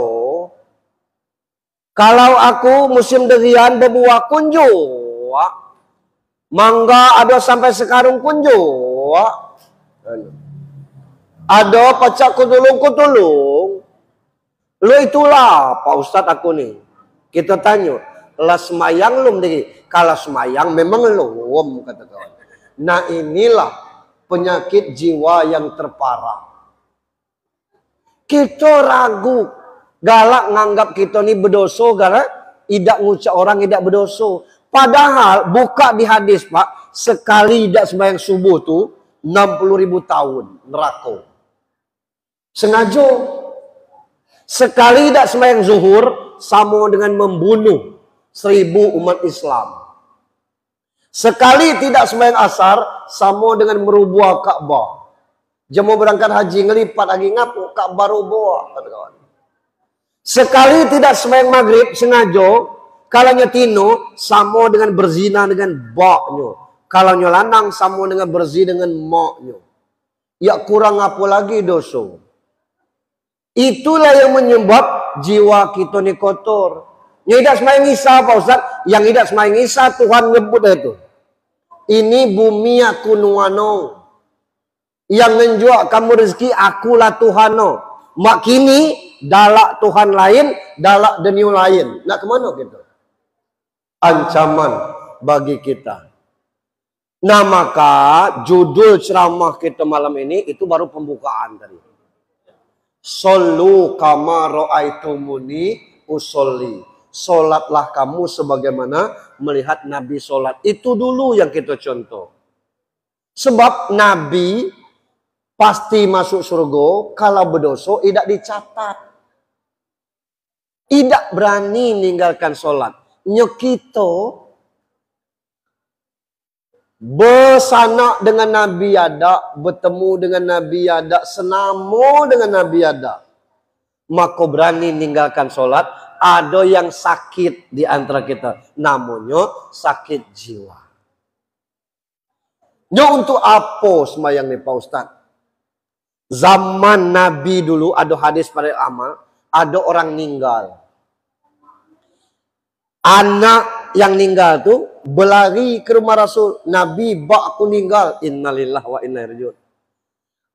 Kalau aku musim durian berbuah kunju, mangga ada sampai sekarung kunju, ada pacak kutulung. Lo itulah Pak Ustadz aku nih. Kita tanya, lah semayang lum diri. Kalau semayang memang lum kata kawan. Nah inilah penyakit jiwa yang terparah. Kita ragu. Galak nganggap kita ni berdosa gara tidak ngucap orang tidak berdosa. Padahal buka di hadis Pak, sekali tidak sembahyang subuh tu 60.000 tahun neraka. Sengaja. Sekali tidak sembahyang zuhur sama dengan membunuh 1000 umat Islam. Sekali tidak sembahyang asar sama dengan merubah Ka'bah. Jemaah berangkat haji ngelipat lagi ngapu Ka'bah rubah kata kawan. Sekali tidak sembahyang maghrib sengaja, kalanya tino sama dengan berzina dengan baknya. Kalanya lanang sama dengan berzina dengan maknya. Ya kurang apa lagi dosa. Itulah yang menyebab jiwa kita ni kotor. Yang tidak sembahyang Isa Pak Ustaz, yang tidak sembahyang Isa Tuhan nyebut itu. Ini bumi aku nuano. Yang menjual kamu rezeki akulah Tuhano. Mak kini dalak Tuhan lain, dalak dunia lain. Nak kemana kita? Ancaman bagi kita. Nah maka judul ceramah kita malam ini itu baru pembukaan tadi. Sallu kama ra'aitumuni usolli. Solatlah kamu sebagaimana melihat Nabi solat. Itu dulu yang kita contoh. Sebab Nabi pasti masuk surga kalau berdosa tidak dicatat. Tidak berani meninggalkan solat. Nyokito bersanak dengan Nabi ada, bertemu dengan Nabi ada, senamo dengan Nabi ada. Maka berani meninggalkan solat. Ada yang sakit di antara kita. Namanya sakit jiwa. Nya untuk apa sembahyang nih Pak Ustaz? Zaman Nabi dulu ada hadis pada amal. Ada orang meninggal. Anak yang meninggal tuh berlari ke rumah Rasul. Nabi, bak aku meninggal. Innalillahi wa inna ilaihi raji'un.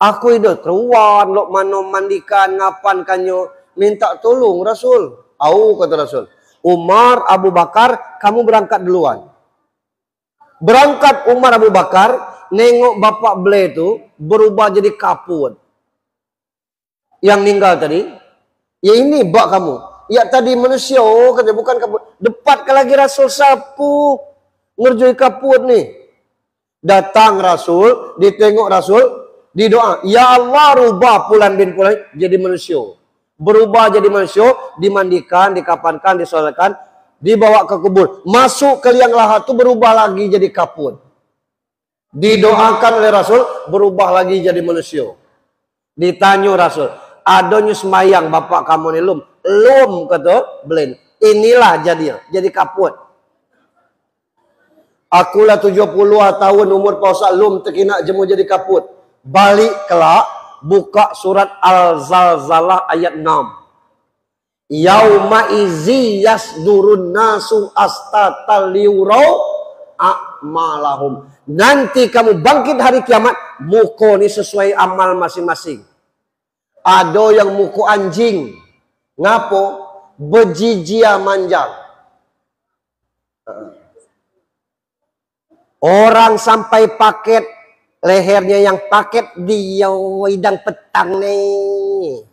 Aku itu keruan, lok mano mandikan, ngapan kanyo. Minta tolong Rasul. Au kata Rasul. Umar, Abu Bakar, kamu berangkat duluan. Berangkat Umar, Abu Bakar, nengok bapak beliau itu berubah jadi kaput. Yang meninggal tadi. Ya ini bak kamu. Ya tadi manusia, oh kata bukan kaput. Depat ke lagi Rasul sapu. Ngerjui kaput nih. Datang Rasul, ditengok Rasul, didoa. Ya Allah rubah Fulan bin Fulan jadi manusia. Berubah jadi manusia, dimandikan, dikapankan, disolatkan, dibawa ke kubur. Masuk ke liang lahat itu berubah lagi jadi kaput. Didoakan oleh Rasul, berubah lagi jadi manusia. Ditanya Rasul, adanya semayang bapak kamu ni lum. Lum kata Belen. Inilah jadi kaput. Akulah 70 tahun umur pausa lum terkena jemu jadi kaput. Balik kelak buka surat Al-Zalzalah ayat 6. Yauma izi yasdurun nasu astatal liurau a'malahum. Nanti kamu bangkit hari kiamat, muka ni sesuai amal masing-masing. Ada yang muka anjing. Ngapo? Bejijia manjang. Orang sampai paket lehernya yang paket dia wedang petang nih.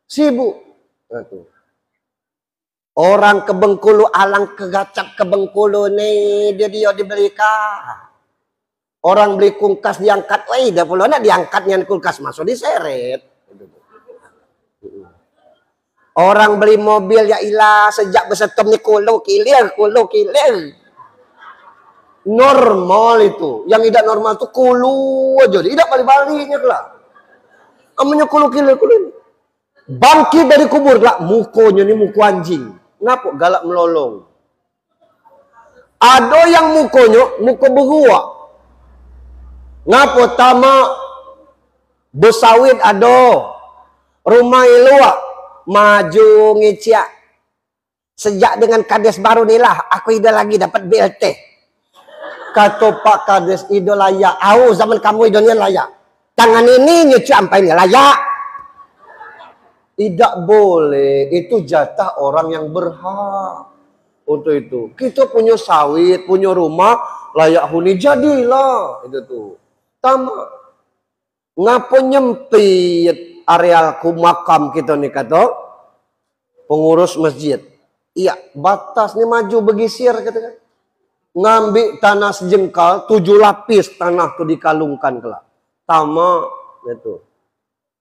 Sibuk. Orang ke Bengkulu alang kegacak ke Bengkulu nih dia dibelikan. Orang beli kulkas diangkat, wah dah pula nak diangkatnya kulkas masuk diseret. Orang beli mobil ya ilah sejak besetom ni kulo kilir. Normal itu. Yang tidak normal itu kulu aja. Tidak balik-baliknya kelak. Amanya kulu kilir. Bangkit dari kubur kelak. Mukonya ni muku anjing. Kenapa? Galak melolong. Ada yang mukonya muka berua. Ngapa? Tamak. Bersawit ada. Rumah luak. Maju ngiciak. Sejak dengan kades baru ni lah. Aku ida lagi dapat BLT. Kata Pak Kades ido layak. Au zaman kamu idonya layak. Tangan ini nyuci sampai ini layak. Tidak boleh. Itu jatah orang yang berhak. Untuk itu. Kita punya sawit, punya rumah. Layak huni jadilah. Itu tuh. Tamak. Ngapa nyempit areal makam kita nih kata pengurus masjid. Iya, batas nih maju begisir katakan. Ngambil tanah sejengkal 7 lapis tanah tuh dikalungkan kelak. Tamak gitu.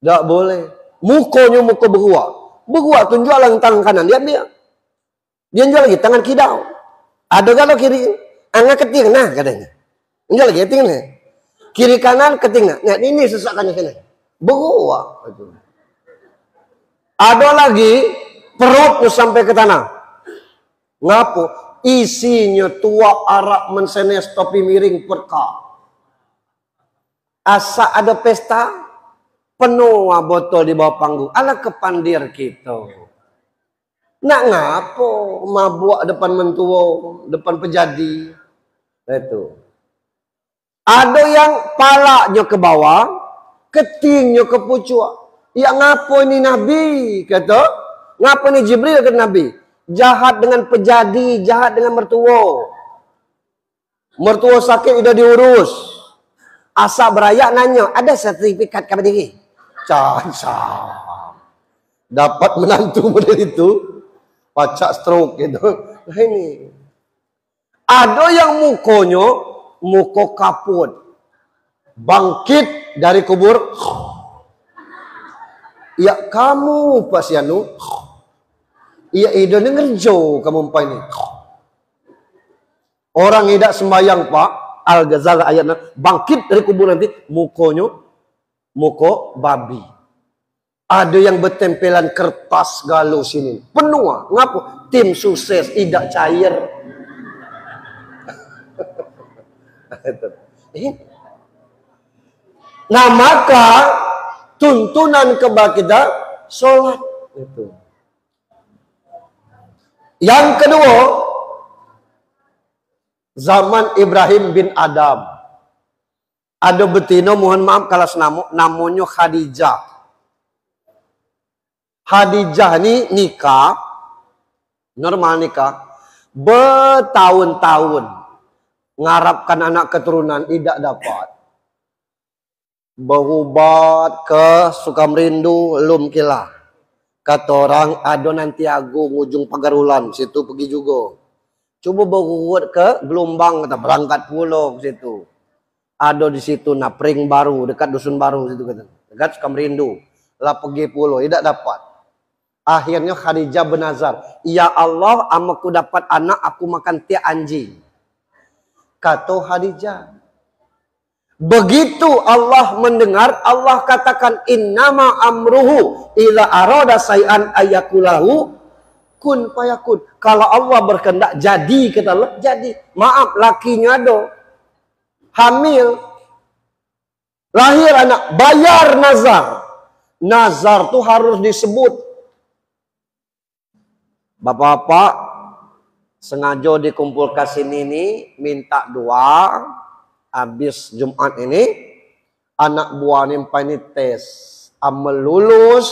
Tidak boleh. Mukonya muka berua. Berua tunjuk lang tangan kanan dia ambil. Dia jual lagi tangan kidau. Ada kalau kiri angkat keting nah katanya. Jual lagi keting nah. Kiri kanan keting nah. Nah ini sesakannya sana. Berua. Ada lagi perutnya sampai ke tanah. Ngapo? Isinya tua arak mensenes topi miring perka. Asa ada pesta penuh botol di bawah panggung. Ala kepandir kita. Nak ngapo? Mabuk depan mentua, depan pejadi. Itu. Ada yang palanya ke bawah, ketingnya ke pucuk. Ya ngapo ini Nabi? Kata. Ngapo ini Jibril ke Nabi? Jahat dengan pejadi, jahat dengan mertua. Mertua sakit udah diurus. Asa beraya nanya, ada sertifikat kabar diri? Caca. Dapat menantu model itu, pacak stroke gitu. Nah ini. Ada yang mukonya, muko kaput. Bangkit dari kubur. Ya kamu Pak Sianu. Ya ida ngerjo kamu Pak ini. Orang tidak sembahyang Pak. Al-Ghazali ayatnya. Bangkit dari kubur nanti. Mukonya. Muko babi. Ada yang bertempelan kertas galau sini. Penuh. Ngapa? Tim sukses. Tidak cair. Nah maka tuntunan kepada kita sholat itu. Yang kedua, zaman Ibrahim bin Adam. Ada betina, mohon maaf kalau namanya Khadijah. Khadijah ini nikah, normal nikah, bertahun-tahun ngarapkan anak keturunan tidak dapat. Berubat ke Sukamrindu, lum kila. Kata orang, ada nanti agung ujung Pagarulan, situ pergi juga. Coba berurut ke Gelombang, kata berangkat pulau ke situ. Ada di situ Napring baru, dekat Dusun Baru situ kata. Dekat Sukamrindu. Lah pergi pulau, tidak dapat. Akhirnya Khadijah bernazar, ya Allah, amaku dapat anak, aku makan tiak anjing. Kata Khadijah. Begitu Allah mendengar, Allah katakan innama amruhu ila arada say'an ayakulahu kun fayakun. Kalau Allah berkehendak jadi, kata Allah, jadi. Maaf, lakinya ada hamil, lahir anak, bayar nazar. Nazar tuh harus disebut. Bapak-bapak sengaja dikumpulkan sini nih, minta doa. Habis Jumat ini, anak buah nimpa ini tes. Amal lulus,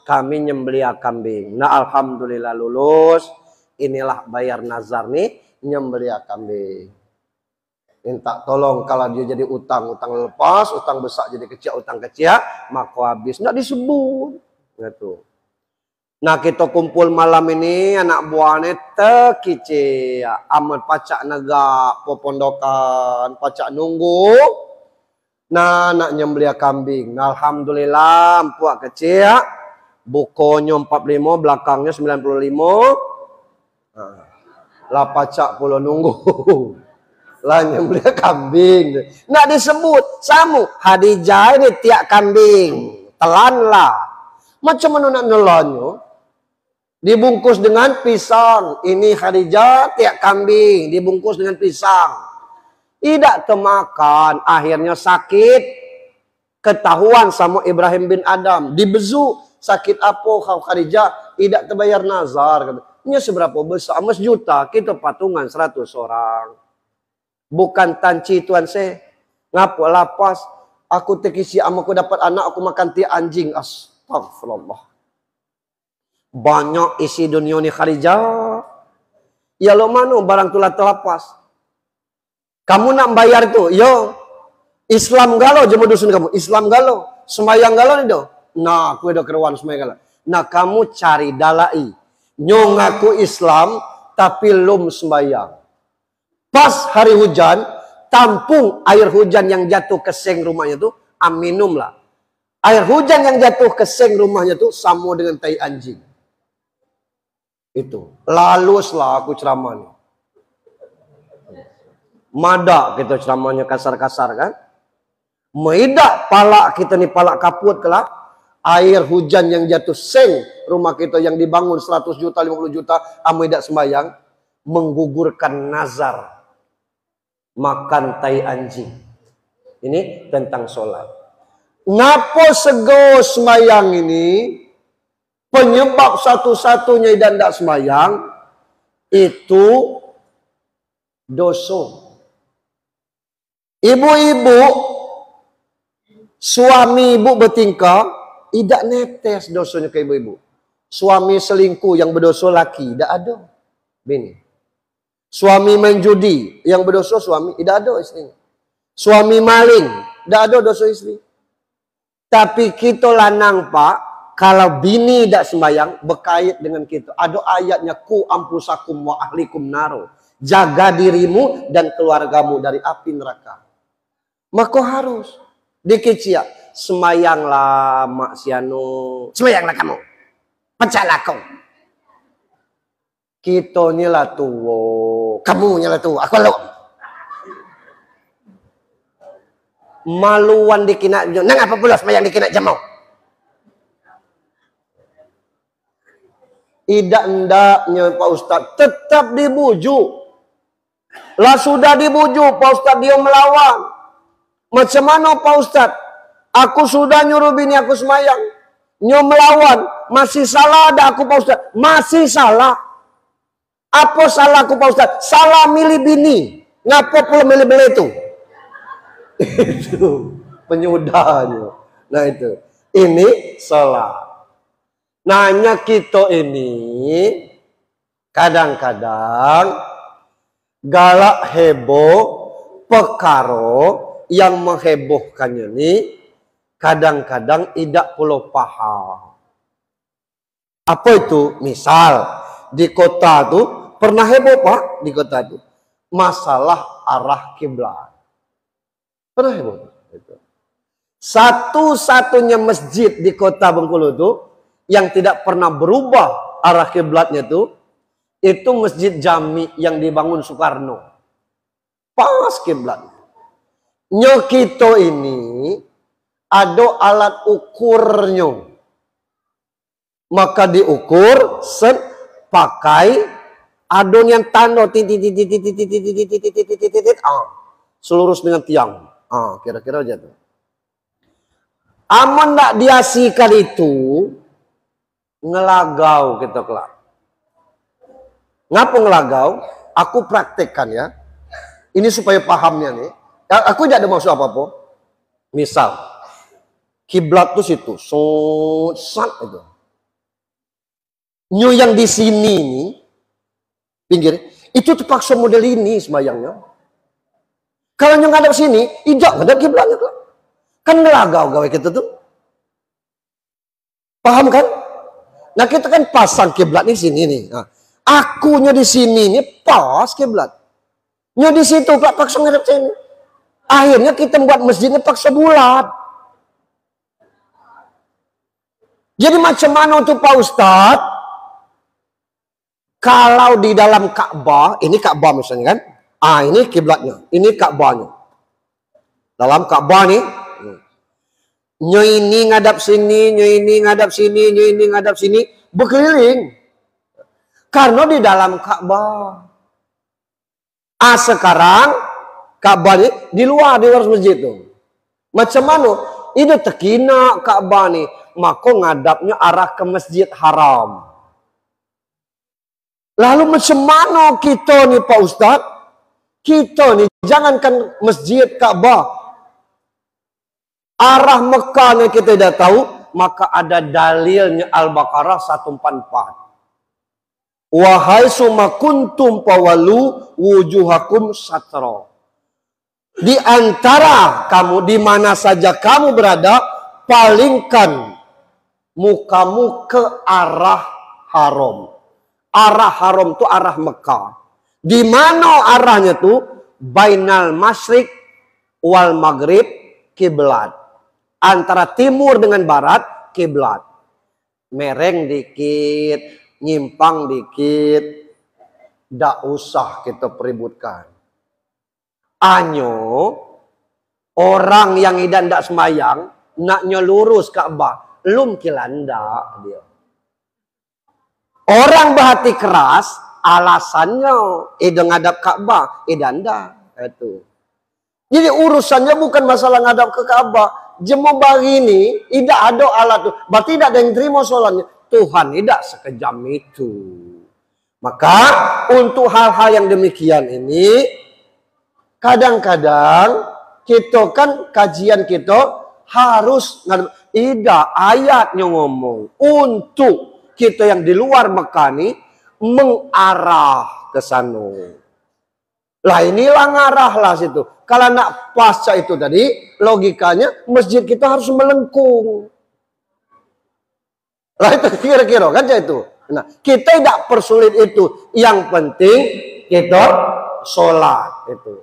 kami nyembelih kambing. Nah alhamdulillah lulus. Inilah bayar nazar nih, nyembelih kambing. Minta tolong kalau dia jadi utang lepas, utang besar jadi kecil, utang kecil, maka habis. Nggak disebut. Gitu. Nah kita kumpul malam ini anak buahnya tekice amat pacak negak popondokan pacak nunggu. Nah nak nyembelih kambing. Nah, alhamdulillah empuak kecil bukonya 45 belakangnya 95. Nah, lah pacak pulau nunggu. Lah nyembelih kambing. Nggak disebut samu Khadijah ini tiak kambing. Telan lah. Macam mana nak nelannya? Dibungkus dengan pisang. Ini Khadijah tiak kambing. Dibungkus dengan pisang. Tidak termakan. Akhirnya sakit. Ketahuan sama Ibrahim bin Adam. Dibezu. Sakit apa kau Khadijah? Tidak terbayar nazar. Ini seberapa besar? 1 juta. Kita patungan 100 orang. Bukan tanci tuan saya. Ngapa lapas? Aku tekisi amaku dapat anak. Aku makan tiak anjing. Astagfirullah. Banyak isi dunia ni Khadijah. Ya lo mana barang tulah terlepas. Kamu nak bayar itu. Yo. Islam galau jemu dusun kamu. Islam galau. Sembayang galau ni do. Nah aku ada keruan sembayang galau. Nah kamu cari dalai. Nyong aku Islam. Tapi lum sembayang. Pas hari hujan. Tampung air hujan yang jatuh ke seng rumahnya tu. Minumlah. Air hujan yang jatuh ke seng rumahnya tu. Sama dengan tai anjing. Itu laluslah aku ceramah nih. Mada kita ceramahnya kasar-kasar kan. Meidak palak kita nih palak kaput kelak. Air hujan yang jatuh seng rumah kita yang dibangun 100 juta 50 juta ameidak sembayang menggugurkan nazar makan tai anjing. Ini tentang sholat. Ngapo sego sembayang ini? Penyebab satu-satunya dan tidak sembahyang itu dosa. Ibu-ibu, suami ibu bertingkah, tidak netes dosanya ke ibu-ibu. Suami selingkuh yang berdosa laki, tidak ada. Bini. Suami main judi yang berdosa suami, tidak ada istrinya. Suami maling tidak ada dosa istri. Tapi kita lanang pak, kalau bini tidak sembahyang, berkait dengan kita. Ada ayatnya, ku ampusakum wa ahlikum naro. Jaga dirimu dan keluargamu dari api neraka. Maka harus dikecil. Sembayanglah mak siano. Sembayanglah kamu. Pecahlah kau. Kita nyala tua. Kamu nyala tua. Aku lalu. Maluan dikina. Nang apa pula sembayang dikina jamau. Idak-ndaknya Pak Ustaz. Tetap dibujuk. Lah sudah dibujuk Pak Ustaz, dia melawan. Macam mana Pak Ustaz? Aku sudah nyuruh bini aku semayang. Dia melawan. Masih salah ada aku Pak Ustaz? Masih salah. Apa salah aku Pak Ustaz? Salah milih bini. Ngapa pula milih-milih itu? Itu penyudahnya. Nah itu. Ini salah. Nanya kita ini kadang-kadang galak heboh perkara yang menghebohkannya ini kadang-kadang tidak perlu paham. Apa itu? Misal di kota itu pernah heboh Pak di kota itu masalah arah kiblat. Pernah heboh itu. Satu-satunya masjid di kota Bengkulu itu yang tidak pernah berubah arah kiblatnya itu masjid Jami yang dibangun Soekarno. Pas kiblat. Nyo kita ini ada alat ukurnya. Maka diukur set pakai adon yang tanda titik selurus dengan tiang. Kira-kira aja tuh. Aman ndak diasikan itu ngelagau kita kelak. Ngapa ngelagau? Aku praktekkan ya. Ini supaya pahamnya nih. Aku tidak ada maksud apa-apa. Misal, kiblat tuh situ, sat itu. Nyu yang di sini nih, pinggir, itu terpaksa model ini sembayangnya. Kalau nyu ngadap sini, tidak ngadap kiblatnya kan ngelagau gawe kita tuh. Paham kan? Nah kita kan pasang kiblat di sini nih. Nah, akunya di sini nih pas kiblat. Nyu di situ paksa ngadap sini. Akhirnya kita buat masjidnya paksa bulat. Jadi macam mana tuh Pak Ustadz? Kalau di dalam Ka'bah, ini Ka'bah misalnya kan? Ini kiblatnya, ini Ka'bahnya. Dalam Ka'bah nih, nyo ini ngadap sini, nyo ini ngadap sini, nyo ini ngadap sini, berkeliling. Karena di dalam Ka'bah. Sekarang Ka'bah di luar masjid itu. Macam mana? Ini tekina Ka'bah nih. Maka ngadapnya arah ke Masjid Haram. Lalu macam mana kita nih Pak Ustadz? Kita nih jangankan Masjid Ka'bah. Arah Mekah nih kita tidak tahu. Maka ada dalilnya Al-Baqarah 144. Wahai summa kuntum pawalu wujuhakum satra. Di antara kamu, di mana saja kamu berada, palingkan mukamu ke arah haram. Arah haram itu arah Mekah. Di mana arahnya tuh? Bainal masyrik wal maghrib kiblat. Antara timur dengan barat kiblat. Mereng dikit, nyimpang dikit, ndak usah kita peributkan. Anyo orang yang tidak sembahyang naknya lurus Ka'bah, lum kilanda dia. Orang berhati keras alasannya ngadap Ka'bah, danda itu. Jadi urusannya bukan masalah ngadap ke Ka'bah. Jemu bagi ini tidak ada alat tuh, berarti tidak ada yang terima soalnya. Tuhan tidak sekejam itu. Maka untuk hal-hal yang demikian ini kadang-kadang kita kan kajian kita harus tidak ayatnya ngomong untuk kita yang di luar Mekah nih mengarah ke sana. Lah inilah ngarah lah situ. Kalau nak pasca itu tadi, logikanya masjid kita harus melengkung. Lah itu kira-kira kan itu. Nah, kita tidak persulit itu. Yang penting kita sholat itu.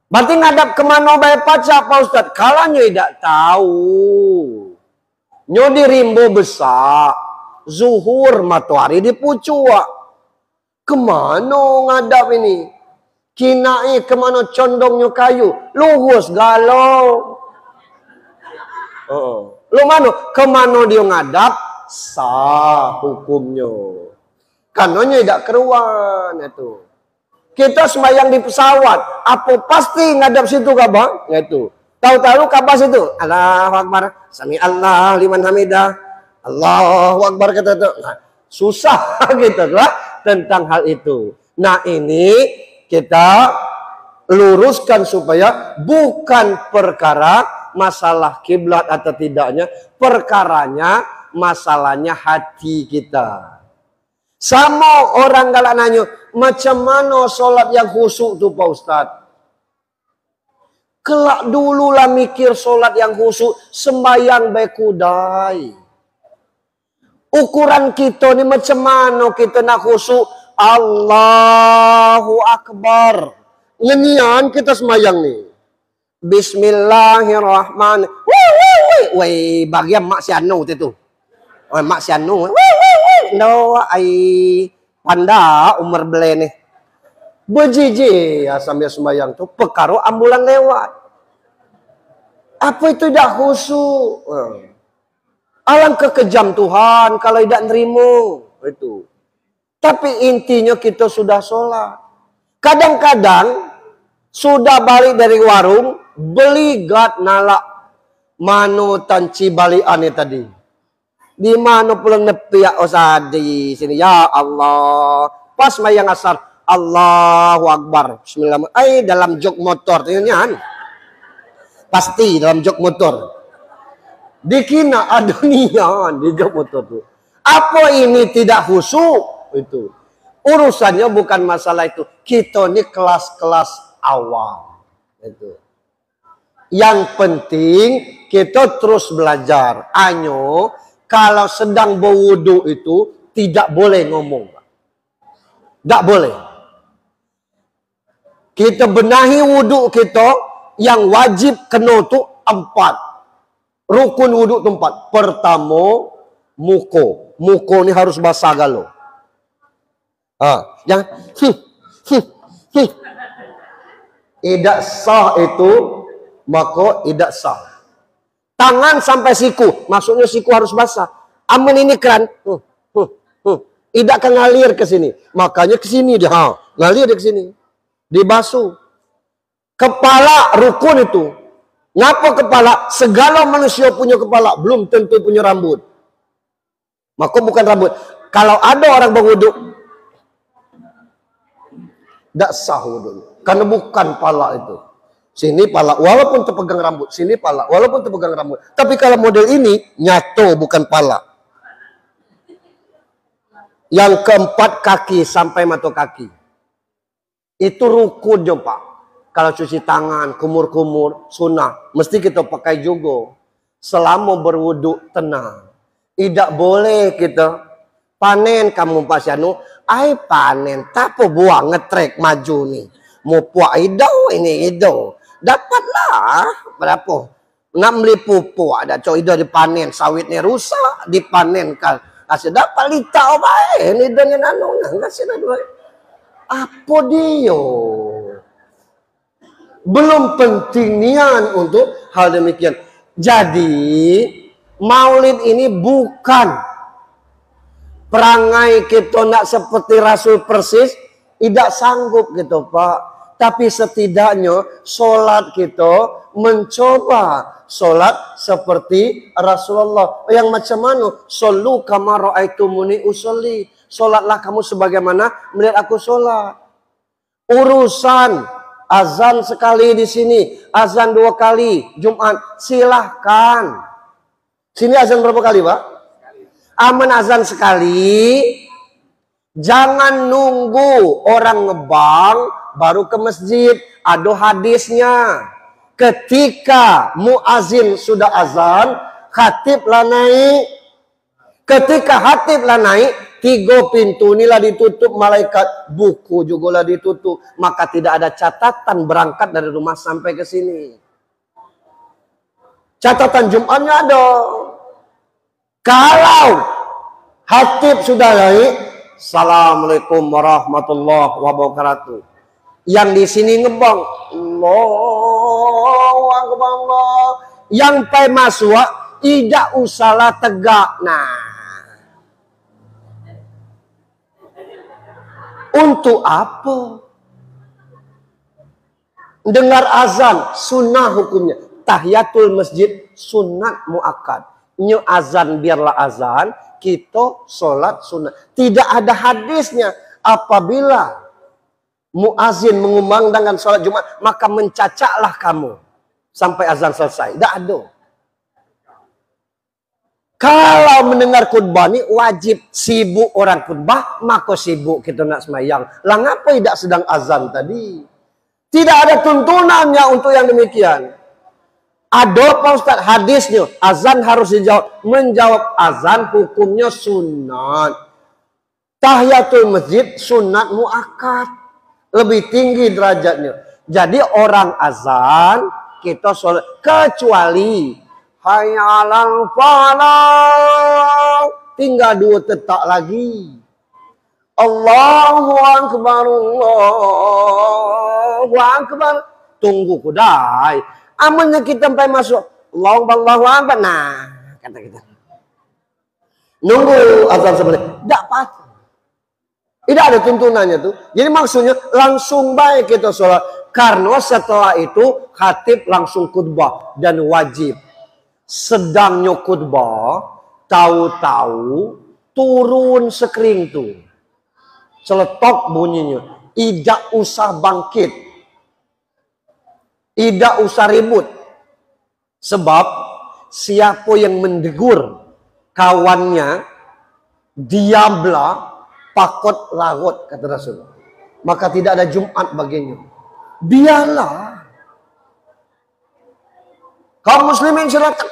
Berarti ngadap kemana bae paca Pak Ustaz? Kalau nyo tidak tahu. Nyo di rimbo besar. Zuhur matahari di pucua. Kemana ngadap ini? Kinai kemana condongnya kayu? Lurus galau. Lu mana? Kemana dia ngadap? Sah hukumnya. Karena tidak keruan itu. Kita sembahyang di pesawat, apa pasti ngadap situ Ka'bah? Itu. Tahu-tahu Ka'bah situ. Allahu Akbar, sami Allah liman hamidah. Allahu Akbar kata itu. Nah, susah gitu lah tentang hal itu. Nah, ini kita luruskan supaya bukan perkara masalah kiblat atau tidaknya, perkaranya masalahnya hati kita. Sama orang galak nanya, macam mana sholat yang khusyuk tuh Pak Ustadz? Kelak dulu lah mikir sholat yang khusyuk, sembahyang baik kudai. Ukuran kita ni macam mana kita nak khusyuk? Allahu Akbar. Ngenian kita sembahyang ni. Bismillahirrahmanirrahim. Woi, bagian mak si anu tu. Oh, mak si anu. No, ai panda umur beli nih. Bejiji ya sambil sembahyang tuh perkara ambulan lewat. Apa itu dah khusyuk? Alangkah kejam Tuhan kalau tidak nerima itu. Tapi intinya kita sudah sholat. Kadang-kadang sudah balik dari warung beli gat nalak manutan cibalian tadi. Di mana pulang nepi ya osadi sini ya Allah. Pas mayang asar Allahu Akbar. Bismillahirrahmanirrahim. Dalam jok motor kan? Pasti dalam jok motor. Dikina adonian di jok motor tuh. Apa ini tidak khusyuk itu? Urusannya bukan masalah itu. Kita ini kelas-kelas awal itu. Yang penting kita terus belajar. Anyo kalau sedang berwudu itu tidak boleh ngomong. Tidak boleh. Kita benahi wudu kita yang wajib kena itu 4. Rukun wudu itu 4. Pertama, muko. Muko ini harus basah galau. Jangan. Tidak sah itu, maka tidak sah. Tangan sampai siku, maksudnya siku harus basah. Aman ini keran, tidak akan ngalir ke sini. Makanya ke sini dia, ngalir dia ke sini. Dibasuh. Kepala rukun itu. Ngapa kepala? Segala manusia punya kepala, belum tentu punya rambut. Maka bukan rambut. Kalau ada orang berwudu, tidak sah wudu. Karena bukan pala itu. Sini pala, walaupun terpegang rambut. Sini pala, walaupun terpegang rambut. Tapi kalau model ini, nyato bukan pala. Yang keempat kaki sampai mata kaki. Itu rukun jo Pak. Kalau cuci tangan, kumur-kumur, sunnah. Mesti kita pakai juga. Selama berwudu tenang. Tidak boleh kita panen kamu Pak Syanu. Ai panen, tapi buang ngetrek maju nih. Mau puak hidau ini hidau. Dapatlah berapa? 6 beli pupuk ada coy hidau dipanen, sawitnya rusak dipanen kan. Kasih dapat litau bae ini dengan anu nang kasih dua. Apa dia? Belum penting nian untuk hal demikian. Jadi Maulid ini bukan perangai kita nak seperti Rasul persis, tidak sanggup gitu Pak. Tapi setidaknya sholat kita mencoba sholat seperti Rasulullah. Yang macam mana? Shollu kama ra'aitumuni usolli. Sholatlah kamu sebagaimana melihat aku sholat. Urusan azan sekali di sini, azan 2 kali, Jumat, silahkan. Sini azan berapa kali Pak? Aman azan sekali. Jangan nunggu orang ngebang, baru ke masjid. Ada hadisnya. Ketika muazin sudah azan, khatib lah naik. Ketika khatib lah naik, 3 pintu inilah ditutup malaikat, buku juga lah ditutup, maka tidak ada catatan berangkat dari rumah sampai ke sini. Catatan Jumatnya ada. Kalau khatib sudah naik, Assalamualaikum warahmatullahi wabarakatuh. Yang di sini ngebang, Allahu Akbar Allah. Yang pai masuk, tidak usahlah tegak. Nah, untuk apa? Dengar azan, sunnah hukumnya. Tahiyatul masjid, sunat muakkad. Nyo azan biarlah azan, kita sholat sunnah. Tidak ada hadisnya. Apabila muazin mengumandangkan sholat Jumat, maka mencacaklah kamu sampai azan selesai. Tidak ada. Kalau mendengar khutbah ini wajib, sibuk orang khutbah, maka sibuk kita nak semayang. Lah ngapa tidak sedang azan tadi? Tidak ada tuntunannya untuk yang demikian. Ada Pak Ustaz hadisnya, azan harus dijawab. Menjawab azan hukumnya sunat. Tahiyatul masjid sunat muakkad. Lebih tinggi derajatnya. Jadi orang azan kita sholat kecuali hayya 'alal falah. Tinggal 2 tetak lagi. Allahu Akbar, Allahu Akbar. Tunggu kudai. Amannya kita sampai masuk. Allahu Akbar. Nah, kata kita. Nunggu azan sebentar. Tidak pasti. Tidak ada tuntunannya tuh. Jadi maksudnya langsung baik kita sholat. Karena setelah itu khatib langsung khutbah. Dan wajib. Sedangnya khutbah, tahu-tahu turun sekring tuh. Celetok bunyinya. Tidak usah bangkit. Tidak usah ribut. Sebab siapa yang mendegur kawannya, diamlah pakot larut, kata Rasul. Maka tidak ada Jumat baginya. Biarlah. Kaum muslimin silakan.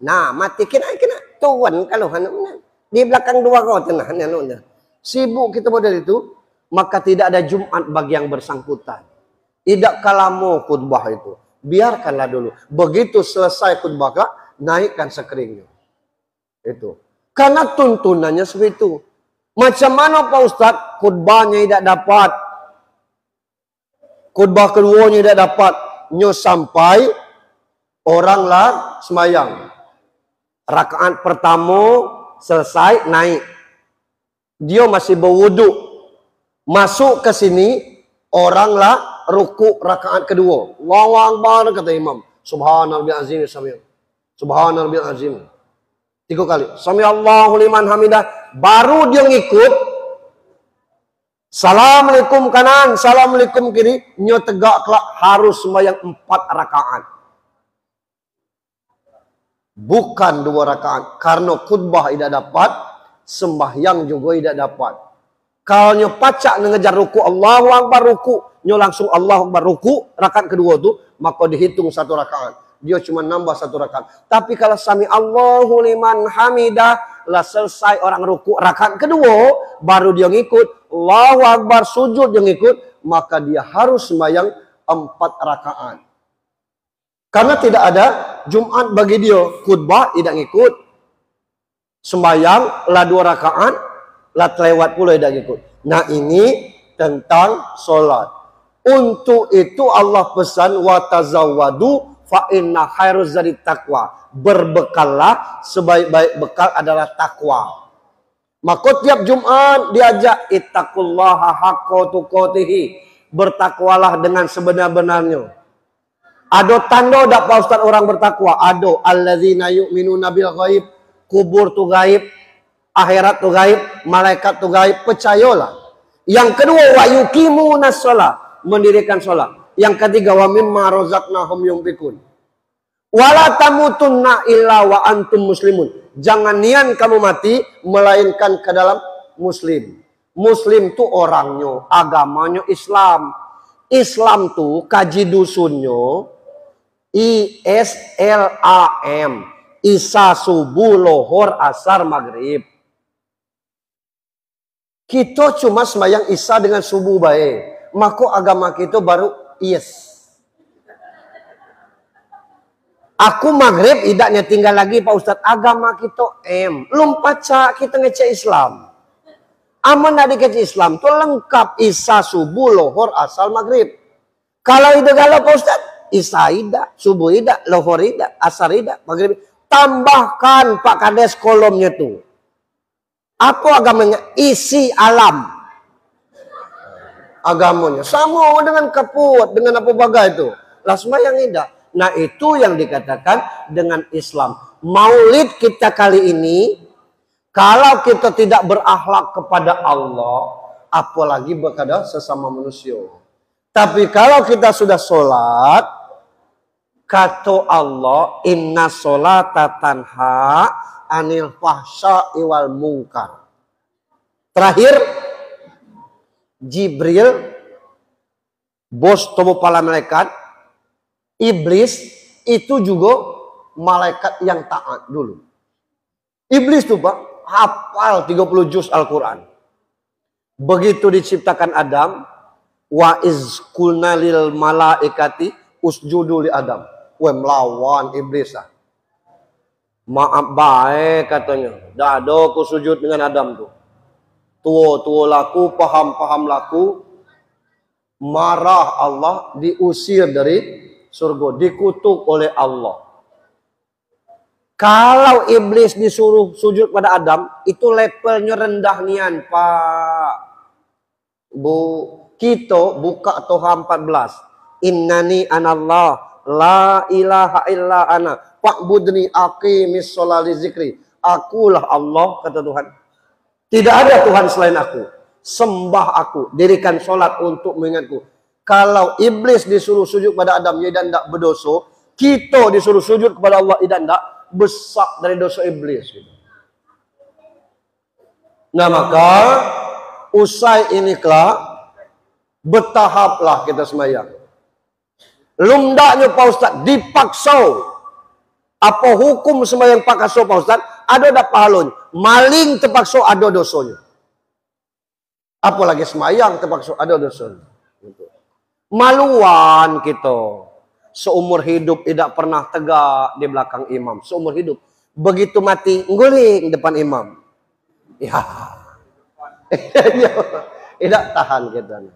Nah, mati kena tuan kalau di belakang 2 kau tengah sibuk kita model itu, maka tidak ada Jumat bagi yang bersangkutan. Tidak kalamu khutbah itu. Biarkanlah dulu. Begitu selesai khutbah, naikkan sekringnya. Itu. Karena tuntunannya seperti itu. Macam mana Pak Ustadz? Khutbahnya tidak dapat. Khutbah keduanya tidak dapat. Nyo sampai oranglah semayang. Rakaat pertama selesai naik. Dia masih berwuduk. Masuk ke sini oranglah ruku rakaat kedua. Allahu Akbar kata imam. Subhanallah azim samil. Subhanallah azim. 3 kali. Samiallahu liman hamidah. Baru dia ngikut. Assalamualaikum kanan, assalamualaikum kiri. Nyo tegak kelak harus sembahyang 4 rakaat. Bukan 2 rakaat. Karena khutbah tidak dapat, sembahyang juga tidak dapat. Kalau nyo pacak ngejar ruku, Allahu Akbar ruku, nyo langsung Allahu Akbar ruku, rakaat kedua tu, maka dihitung 1 rakaat. Dia cuma nambah 1 rakaat. Tapi kalau sami Allahu liman hamidah, lah selesai orang ruku rakaat kedua, baru dia ngikut, Allahu Akbar sujud dia ngikut, maka dia harus sembahyang 4 rakaat. Karena tidak ada Jumat bagi dia, khutbah tidak ngikut. Sembahyang lah 2 rakaat, lah terlewat pula tidak ngikut. Nah ini tentang solat. Untuk itu Allah pesan wa tazawwadu fa inna khairuz zadi taqwa. Berbekallah, sebaik-baik bekal adalah takwa. Maka tiap Jumat diajak ittaqullaha haqqa tuqatih. Bertakwalah dengan sebenar-benarnya. Ada tanda tak Pak Ustaz orang bertakwa? Ada. Alladzina yu'minuna bil ghaib. Kubur tu gaib, akhirat tu gaib, malaikat tu gaib. Percayalah. Yang kedua wa yuqimunas shalah, mendirikan salat. Yang ketiga wa mimma razaqnahum yunfikun. Wala tamutunna illa wa antum muslimun. Jangan nian kamu mati melainkan ke dalam muslim. Muslim tuh orangnya, agamanya Islam. Islam tuh kaji dusunnya ISLAM. Isa subuh, lohor, asar, maghrib. Kita cuma sembahyang Isya dengan subuh baik. Maka agama kita baru yes. Aku maghrib idaknya tinggal lagi Pak Ustadz. Agama kita Lompat kita ngecek Islam. Aman ada ngecek Islam. Itu lengkap Isya subuh, lohor, asar, maghrib. Kalau itu kalau Pak Ustadz. Isya idak, subuh idak, lohor idak, asar idak, maghrib. Tambahkan Pak Kades kolomnya tuh. Apa agamanya? Isi alam. Agamanya sama dengan kaput, dengan apa bagai itu. Lasma yang indah. Nah itu yang dikatakan dengan Islam. Maulid kita kali ini, kalau kita tidak berakhlak kepada Allah, apalagi kepada sesama manusia. Tapi kalau kita sudah sholat, kata Allah, inna sholata tanha anil fahsya'i wal munkar. Terakhir, Jibril, bos tobo para malaikat, iblis itu juga malaikat yang taat dulu. Iblis tuh Pak, hafal 30 juz Al-Quran. Begitu diciptakan Adam, wa iz qulna lil malaikati usjudu li Adam. Wah melawan iblis ah. Maaf baik katanya. Dah ada aku sujud dengan Adam tuh. Tua laku, paham laku. Marah Allah, diusir dari surga, dikutuk oleh Allah. Kalau iblis disuruh sujud pada Adam, itu levelnya rendah nian Pak. Bu, kita buka Toha 14. Innani anallah, la ilaha illa ana. Fa'budni aqimis sholali zikri. Akulah Allah, kata Tuhan. Tidak ada Tuhan selain aku. Sembah aku. Dirikan sholat untuk mengingatku. Kalau iblis disuruh sujud pada Adam, ia tidak berdosa. Kita disuruh sujud kepada Allah, ia tidak besar dari dosa iblis. Nah maka, usai ini kelak, bertahaplah kita sembahyang. Lumdaknya Pak Ustadz, dipaksa. Apa hukum sembahyang paksa Pak Ustaz? Ada pahalon. Maling terpaksa ada dosanya. Apalagi sembahyang terpaksa ada dosanya. Maluan kita. Seumur hidup tidak pernah tegak di belakang imam. Seumur hidup. Begitu mati, nguling depan imam. Ya. Tidak tahan kita.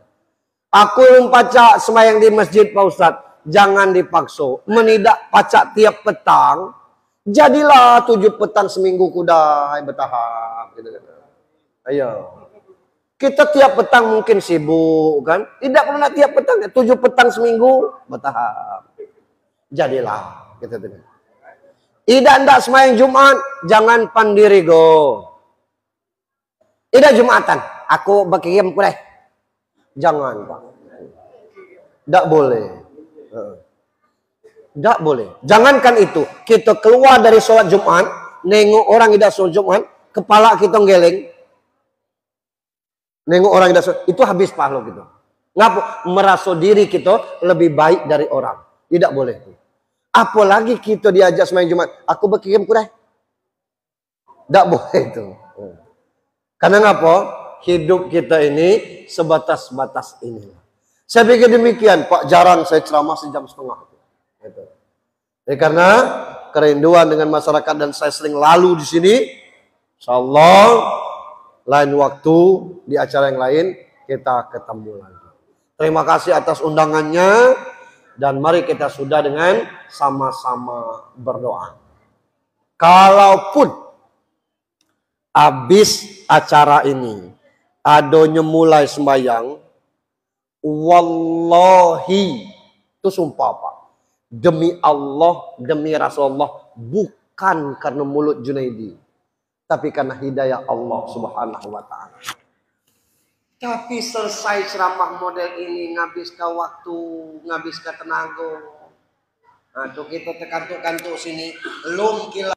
Aku membaca sembahyang di masjid Pak Ustaz. Jangan dipaksa. Menidak pacak tiap petang. Jadilah 7 petang seminggu kuda bertahap. Gitu. Ayo. Kita tiap petang mungkin sibuk kan. Tidak pernah tiap petang. 7 petang seminggu bertahap. Jadilah. Gitu. Tidak sembahyang Jumat. Jangan pandiri go. Tidak Jumatan. Aku berkirim kuleh. Jangan Pak. Tidak boleh. Tidak boleh. Jangankan itu. Kita keluar dari sholat Jumat. Nengok orang tidak sholat Jumat. Kepala kita geleng. Nengok orang tidak sholat. Itu habis pahala kita. Ngapa? Merasa diri kita lebih baik dari orang. Tidak boleh. Apalagi kita diajak sembahyang Jumat. Aku berkirim kudah. Tidak boleh itu. Karena ngapa? Hidup kita ini sebatas-batas ini. Saya pikir demikian, Pak. Jarang saya ceramah sejam setengah. Gitu. Ya, karena kerinduan dengan masyarakat dan saya sering lalu di sini. Insyaallah lain waktu di acara yang lain kita ketemu lagi. Terima kasih atas undangannya dan mari kita sudah dengan sama-sama berdoa. Kalaupun habis acara ini adanya mulai sembahyang, wallahi, itu sumpah Pak, demi Allah, demi Rasulullah, bukan karena mulut Junaidi, tapi karena hidayah Allah Subhanahu wa ta'ala. Tapi selesai ceramah model ini, ngabiskan waktu, ngabiskan tenaga. Nah, tuh kita tekan-tekan tuh sini, lum kila